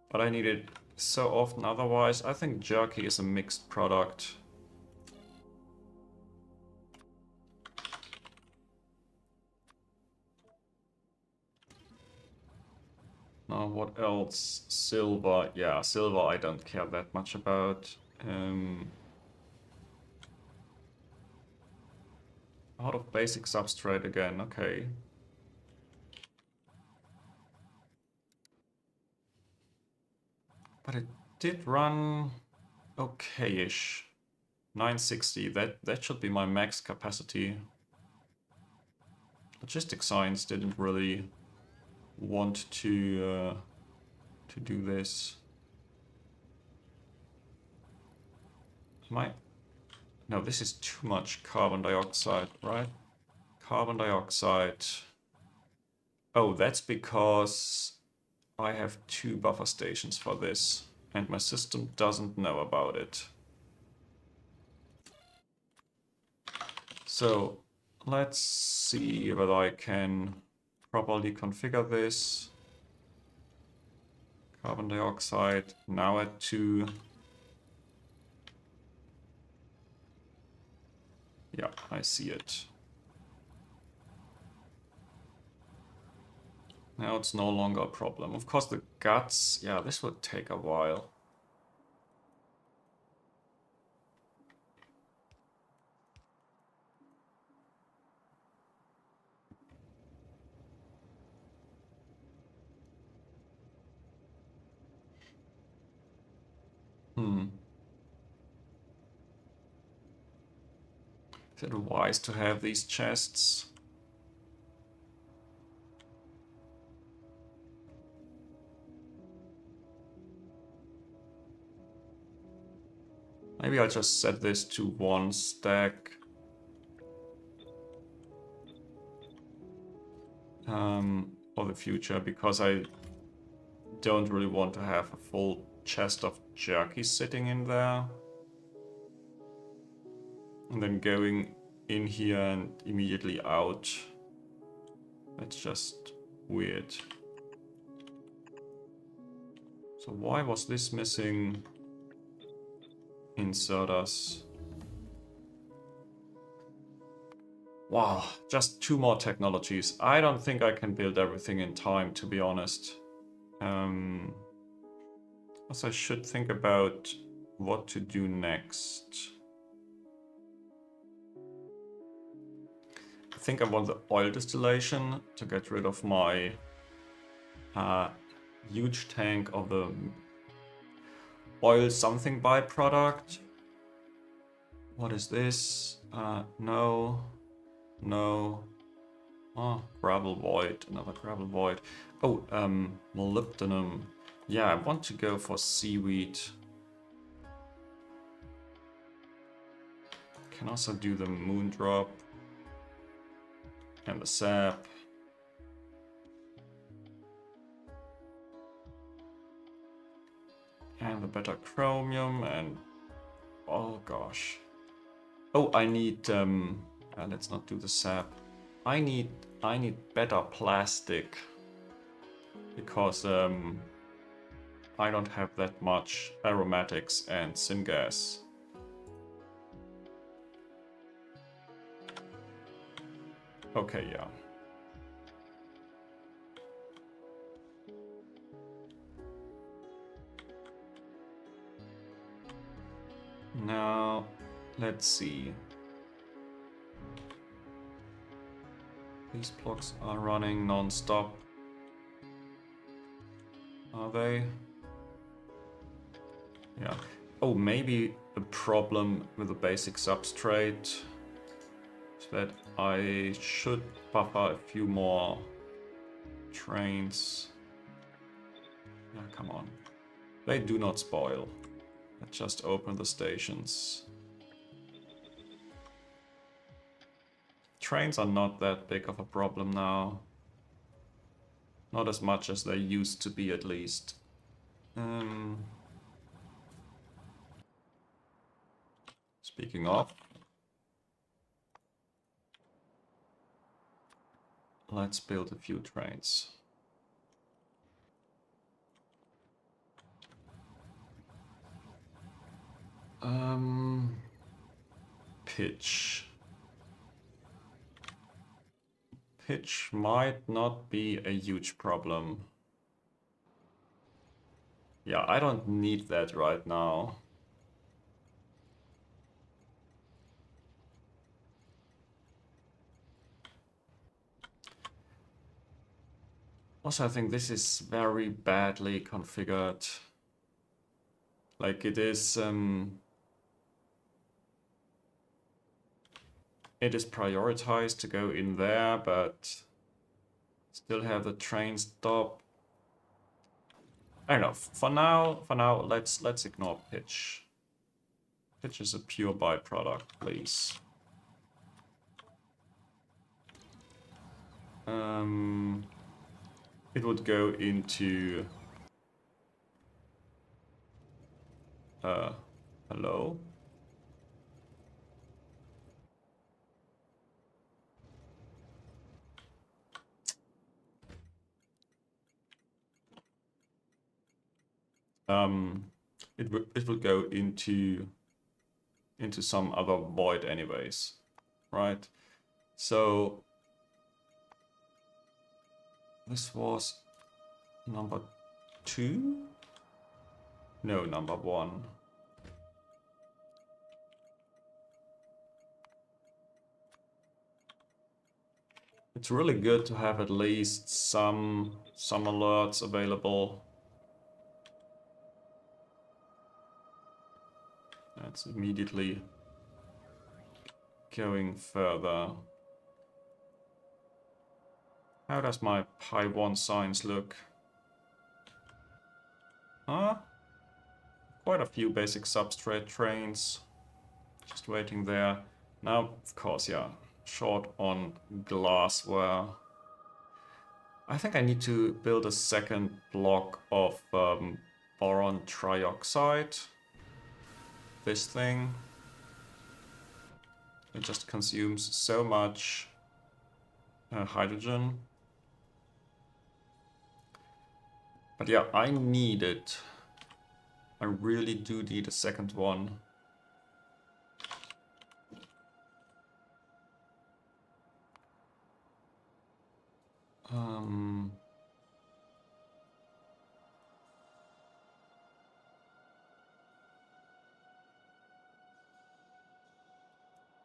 But I need it so often otherwise. I think jerky is a mixed product. Now what else? Silver. Yeah, silver I don't care that much about. Out of basic substrate again, okay. But it did run okay-ish. 960, that should be my max capacity. Logistics science didn't really want to do this. No, this is too much carbon dioxide, right? Carbon dioxide. Oh, that's because I have 2 buffer stations for this, and my system doesn't know about it. So let's see whether I can properly configure this. Carbon dioxide now at 2. Yeah, I see it. Now it's no longer a problem. Of course, the guts, yeah, this would take a while. Is it wise to have these chests? Maybe I'll just set this to 1 stack. For the future, because I don't really want to have a full chest of jerky sitting in there. And then going in here and immediately out. That's just weird. So why was this missing? Insert us. Wow, just 2 more technologies. I don't think I can build everything in time, to be honest. Also, I should think about what to do next. I think I want the oil distillation to get rid of my huge tank of the oil something byproduct. What is this? No. No. Oh, gravel void. Another gravel void. Oh, molybdenum. Yeah, I want to go for seaweed. Can also do the moondrop and the sap. And the better chromium and oh gosh. Oh, I need let's not do the sap. I need better plastic because I don't have that much aromatics and syngas. Okay, yeah. Now, let's see. These blocks are running non-stop. Are they? Yeah. Oh, maybe a problem with the basic substrate is that I should buffer a few more trains. Yeah, come on. They do not spoil. Let's just open the stations. Trains are not that big of a problem now. Not as much as they used to be, at least. Speaking of, let's build a few trains. Pitch. Pitch might not be a huge problem. Yeah, I don't need that right now. Also, I think this is very badly configured. Like it is prioritized to go in there, but still have the train stop. I don't know. For now, let's ignore pitch. Pitch is a pure byproduct, please. It would go into hello? It would go into some other void anyways, right? So this was number 2? No, number 1. It's really good to have at least some alerts available. That's immediately going further. How does my Pi 1 science look? Quite a few basic substrate trains. Just waiting there. Now, of course, yeah, short on glassware. I think I need to build a second block of boron trioxide. This thing. It just consumes so much hydrogen. But yeah, I need it. I really do need a second one.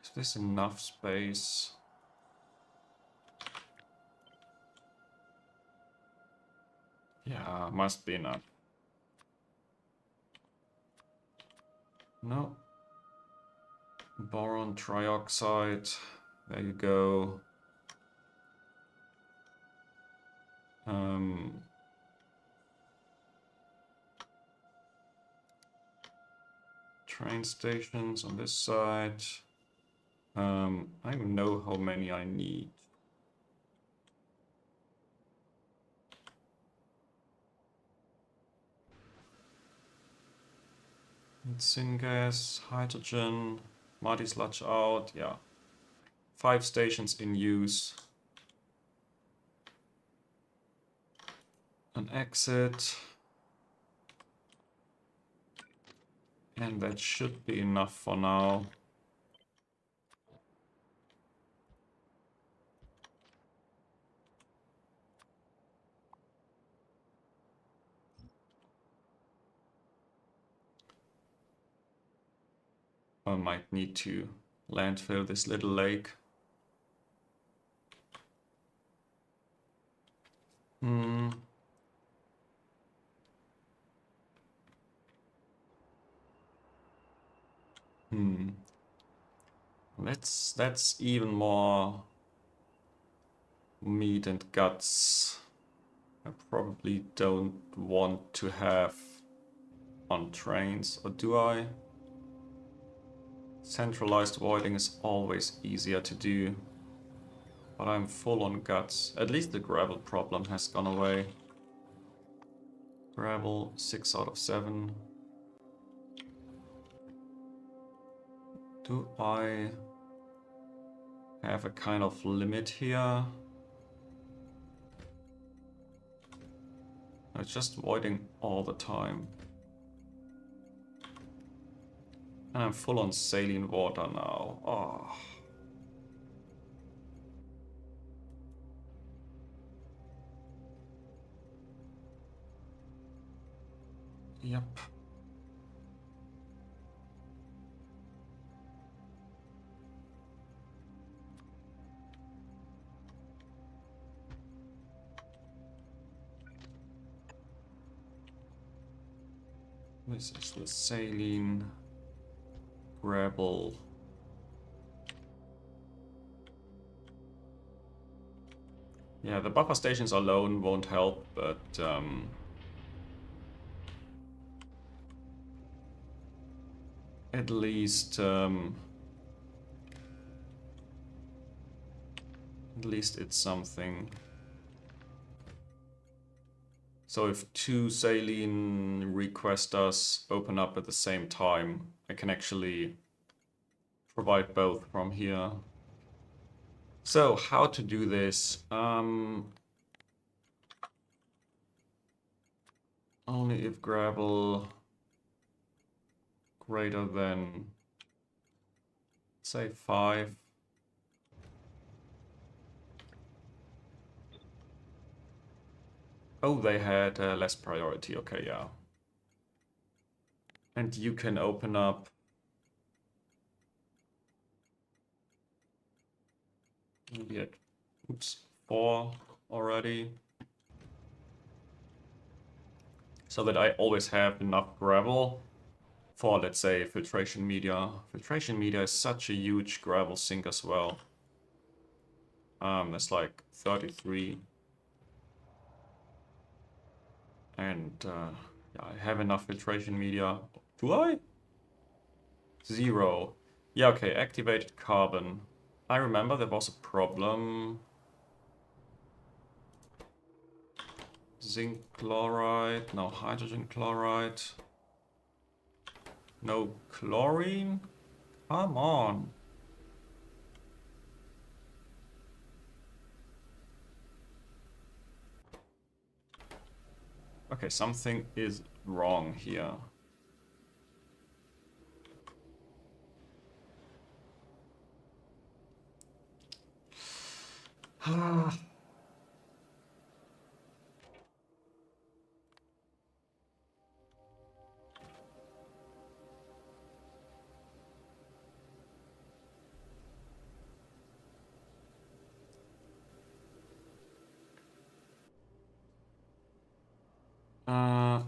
Is this enough space? Yeah, must be enough. No. Boron trioxide. There you go. Train stations on this side. I don't know how many I need. Syngas, hydrogen, muddy sludge out, yeah. 5 stations in use. An exit. And that should be enough for now. I might need to landfill this little lake. That's even more meat and guts. I probably don't want to have on trains, or do I? Centralized voiding is always easier to do, but I'm full on guts. At least the gravel problem has gone away. Gravel, 6 out of 7. Do I have a kind of limit here? It's just voiding all the time. And I'm full on saline water now. Oh. Yep. This is the saline gravel. Yeah, the buffer stations alone won't help, but at least it's something. So if 2 saline requesters open up at the same time, I can actually provide both from here. So how to do this? Only if gravel greater than, say, 5. Oh, they had less priority. Okay, yeah. And you can open up maybe at 4 already. So that I always have enough gravel for, let's say, filtration media. Filtration media is such a huge gravel sink as well. That's like 33. And yeah, I have enough filtration media. Do I? 0. Yeah, okay, activated carbon. I remember there was a problem. Zinc chloride, no hydrogen chloride. No chlorine? Come on. Okay, something is wrong here.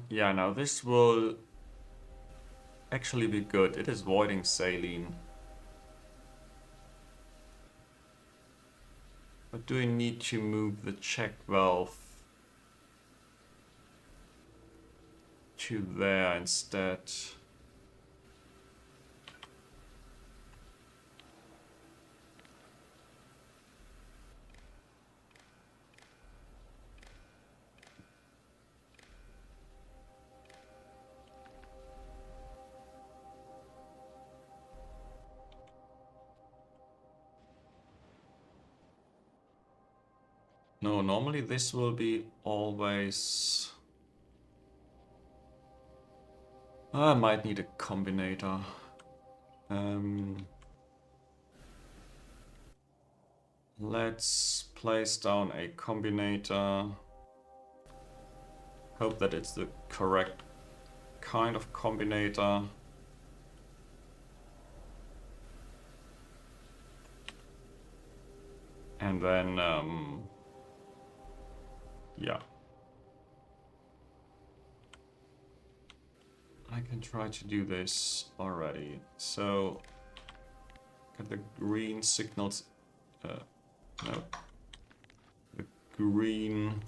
Yeah, now this will actually be good. It is voiding saline. But do I need to move the check valve to there instead? No, normally this will be always... I might need a combinator. Let's place down a combinator. Hope that it's the correct kind of combinator. And then, yeah. I can try to do this already. So, get the green signals, no, the green.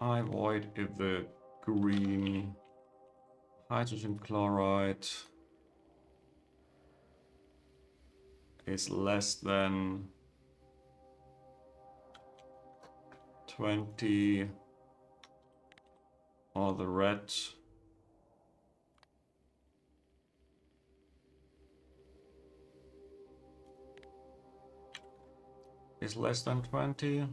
I void if the green hydrogen chloride is less than 20, or the red is less than 20.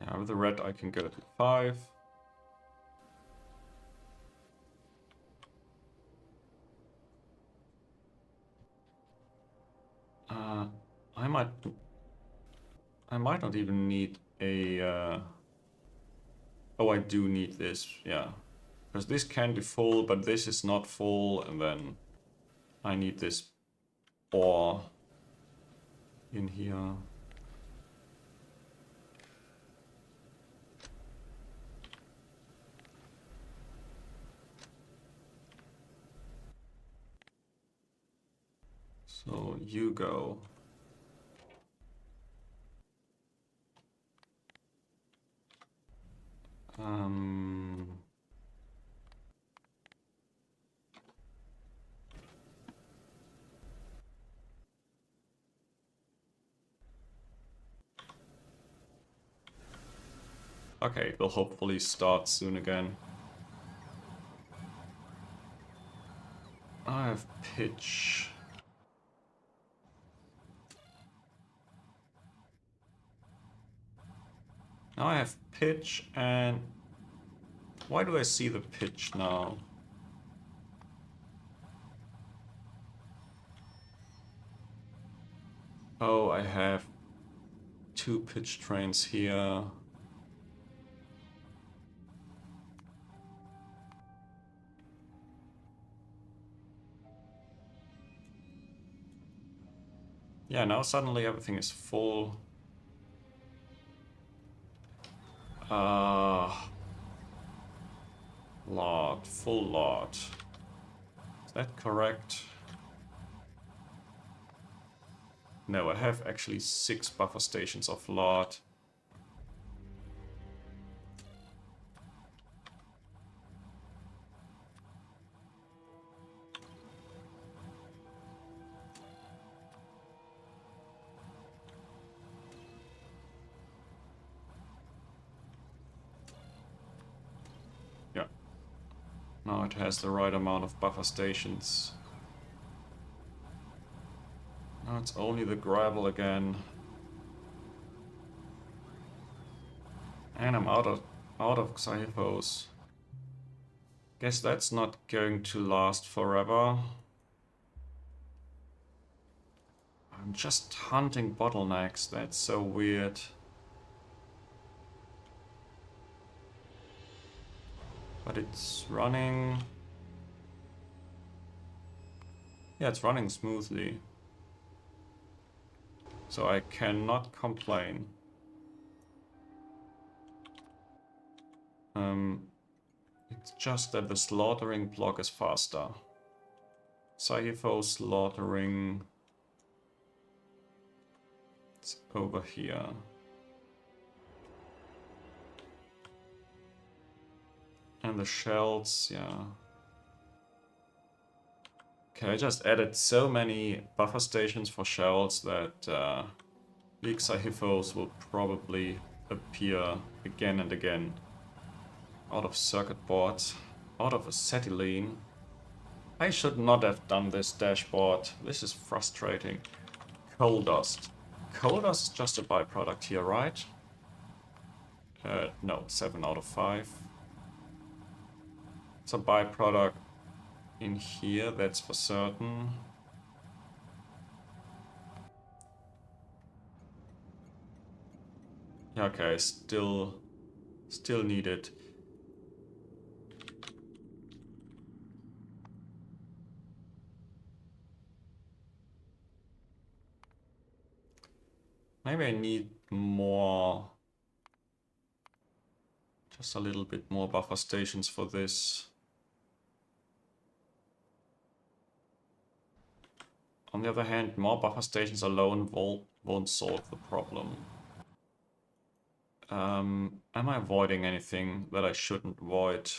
Yeah, with the red I can go to 5. I might not even need a... Oh, I do need this, yeah. Because this can be full, but this is not full, and then I need this ore in here. So you go. Okay, it will hopefully start soon again. I have pitch. Now I have pitch, and why do I see the pitch now? Oh, I have 2 pitch trains here. Yeah, now suddenly everything is full. Lot, full lot. Is that correct? No, I have actually 6 buffer stations of lot. Yeah. Now it has the right amount of buffer stations. Now it's only the gravel again. And I'm out of Xyphos. Guess that's not going to last forever. I'm just hunting bottlenecks, that's so weird. But it's running... Yeah, it's running smoothly. So I cannot complain. It's just that the slaughtering block is faster. Saifo slaughtering. It's over here. And the shells, yeah. Okay, I just added so many buffer stations for shells that weak Saifos will probably appear again and again. Out of circuit boards, out of acetylene. I should not have done this dashboard. This is frustrating. Coal dust. Coal dust is just a byproduct here, right? No, 7 out of 5. It's a byproduct in here, that's for certain. Okay, still need it. Maybe I need more, just a little bit more buffer stations for this. On the other hand, more buffer stations alone won't solve the problem. Am I avoiding anything that I shouldn't avoid?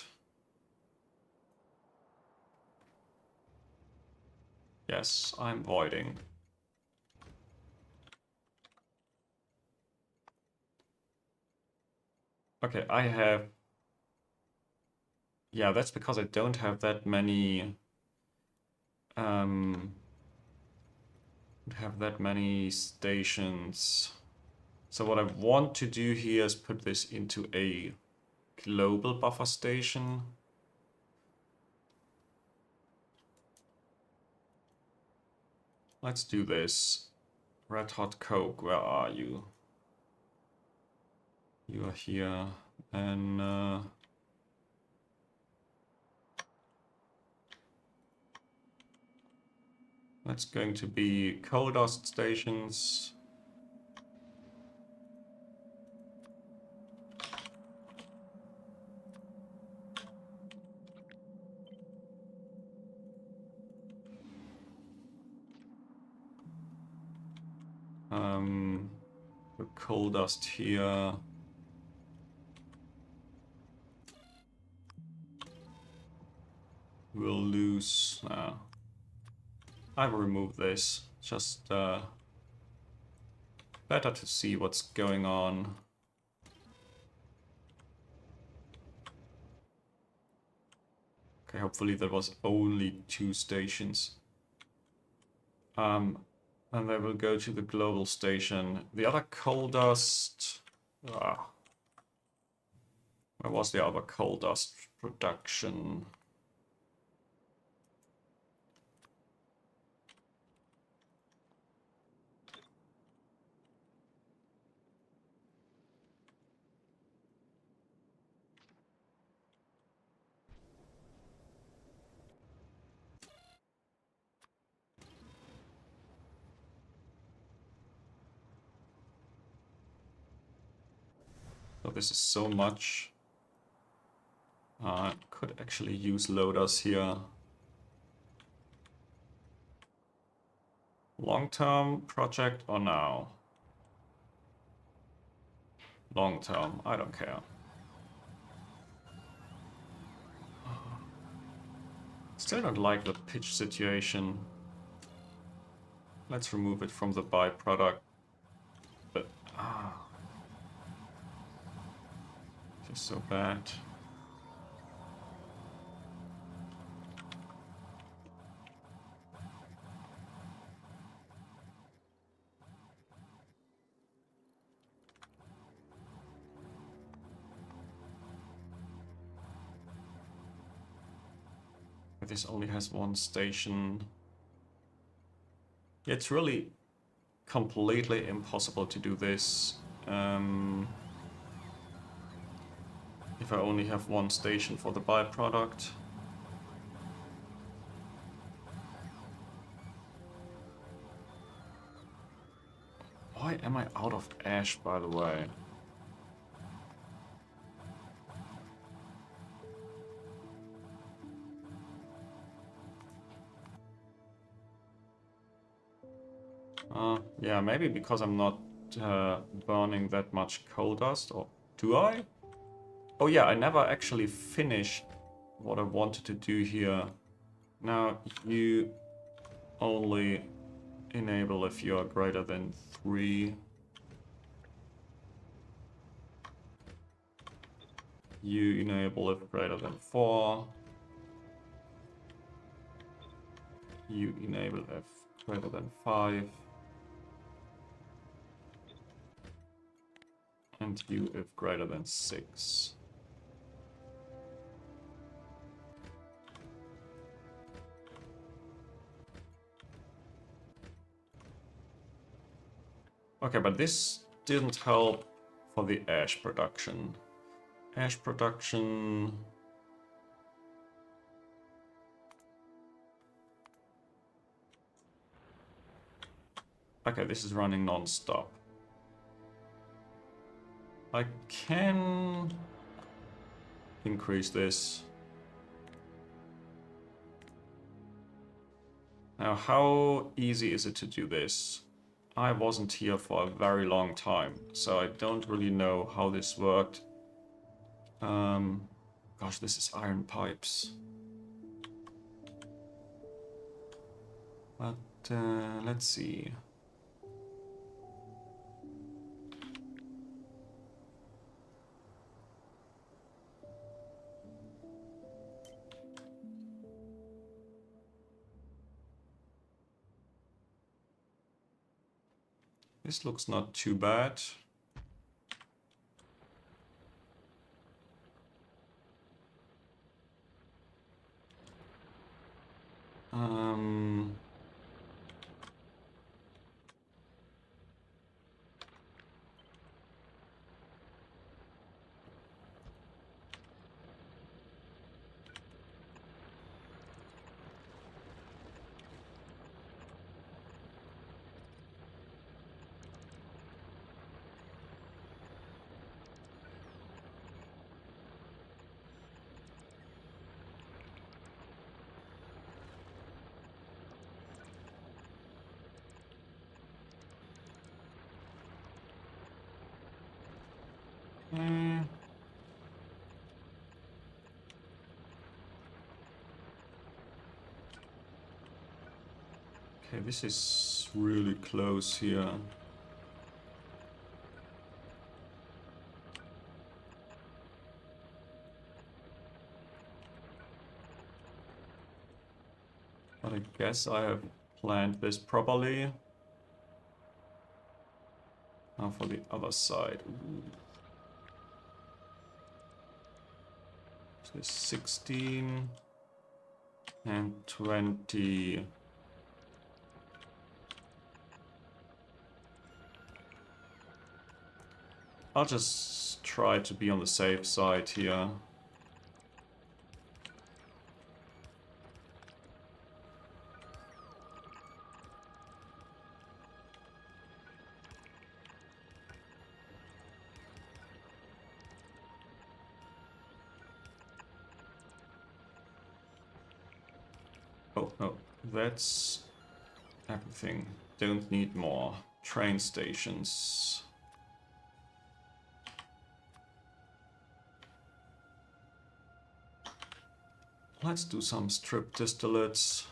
Yes, I'm voiding. Okay, I have... Yeah, that's because I don't have that many... stations. So what I want to do here is put this into a global buffer station. Let's do this. Red Hot Coke, where are you? You are here. And that's going to be coal dust stations. The coal dust here. We'll lose. I will remove this. Just better to see what's going on. Okay, hopefully there was only 2 stations. And they will go to the global station. The other coal dust... where was the other coal dust production? So this is so much. Could actually use loaders here. Long-term project or now? Long-term, I don't care. Still don't like the pitch situation. Let's remove it from the byproduct. But just so bad. This only has 1 station. It's really completely impossible to do this if I only have 1 station for the byproduct. Why am I out of ash, by the way? Yeah, maybe because I'm not burning that much coal dust, or do I? Oh yeah, I never actually finished what I wanted to do here. Now, you only enable if you are greater than 3. You enable if greater than 4. You enable if greater than 5. And you if greater than 6. Okay, but this didn't help for the ash production. Ash production... Okay, this is running non-stop. I can increase this. Now, how easy is it to do this? I wasn't here for a very long time, so I don't really know how this worked. Gosh, this is iron pipes. But let's see. This looks not too bad. Um, eh, okay, this is really close here. But I guess I have planned this properly. Now for the other side. Ooh. So there's 16 and 20. I'll just try to be on the safe side here. Oh, no, that's everything. Don't need more train stations. Let's do some strip distillates.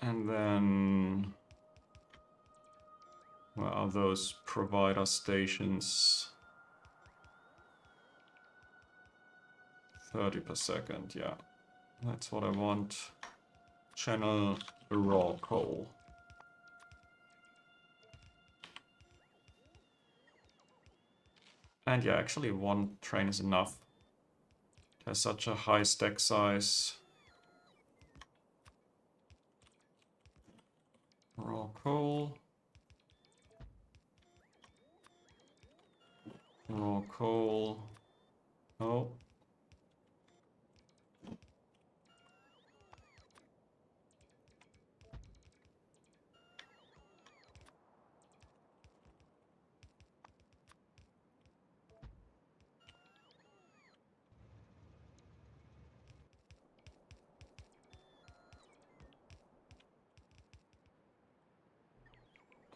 And then, where are those provider stations? 30 per second, yeah. That's what I want. Channel raw coal. And yeah, actually one train is enough. It has such a high stack size. Raw coal. Raw coal. Oh.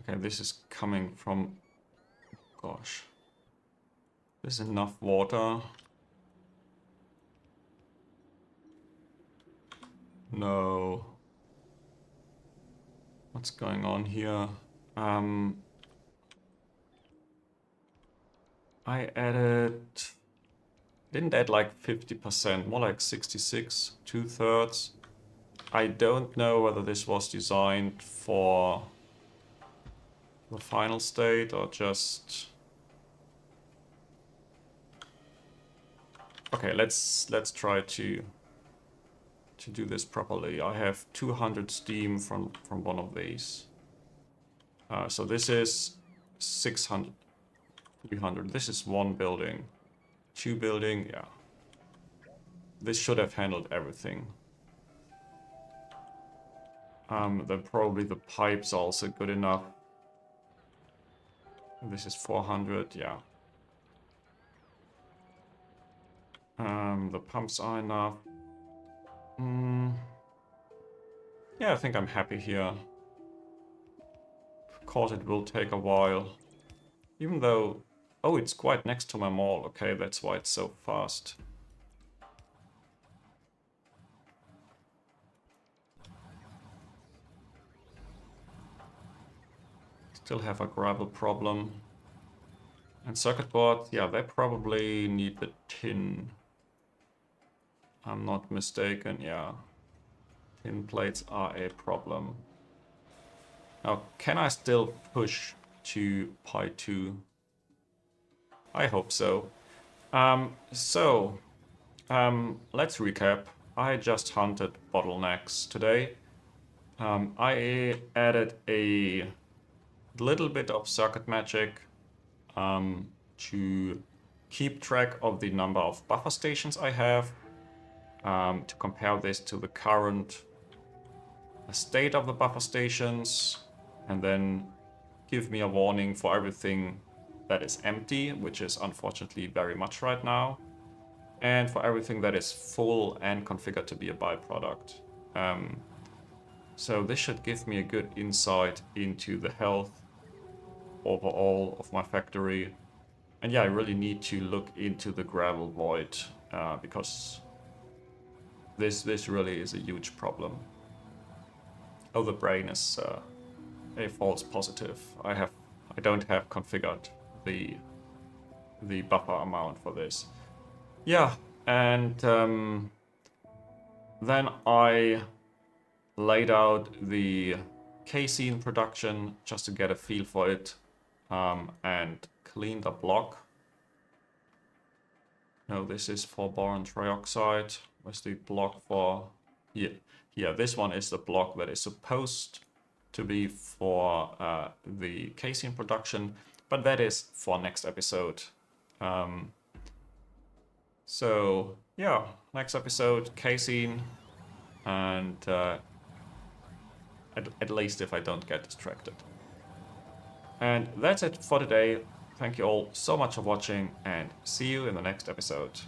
Okay, this is coming from... Gosh. There's enough water. No. What's going on here? I added... Didn't add like 50%, more like 66, 2/3. I don't know whether this was designed for the final state or just... Okay, let's try to do this properly. I have 200 steam from one of these. So this is 600, 300. This is one building. 2 building, yeah. This should have handled everything. Then probably the pipes are also good enough. This is 400, yeah. The pumps are enough. Yeah, I think I'm happy here. Of course, it will take a while. Even though... Oh, it's quite next to my mall. Okay, that's why it's so fast. Still have a gravel problem. And circuit boards, yeah, they probably need the tin. I'm not mistaken, yeah. Tin plates are a problem. Now, can I still push to Pi 2? I hope so. Let's recap. I just hunted bottlenecks today. I added a little bit of circuit magic to keep track of the number of buffer stations I have, to compare this to the current state of the buffer stations, and then give me a warning for everything that is empty, which is unfortunately very much right now, and for everything that is full and configured to be a byproduct. So this should give me a good insight into the health overall of my factory. And yeah, I really need to look into the gravel void, because this really is a huge problem. Oh, the brain is a false positive. I don't have configured the buffer amount for this. Yeah, and then I laid out the casein production just to get a feel for it, and cleaned the block. No, this is for boron trioxide. Where's the block for... Here, this one is the block that is supposed to be for the casein production, but that is for next episode. So yeah, next episode, casein, and at least if I don't get distracted. And that's it for today. Thank you all so much for watching, and see you in the next episode.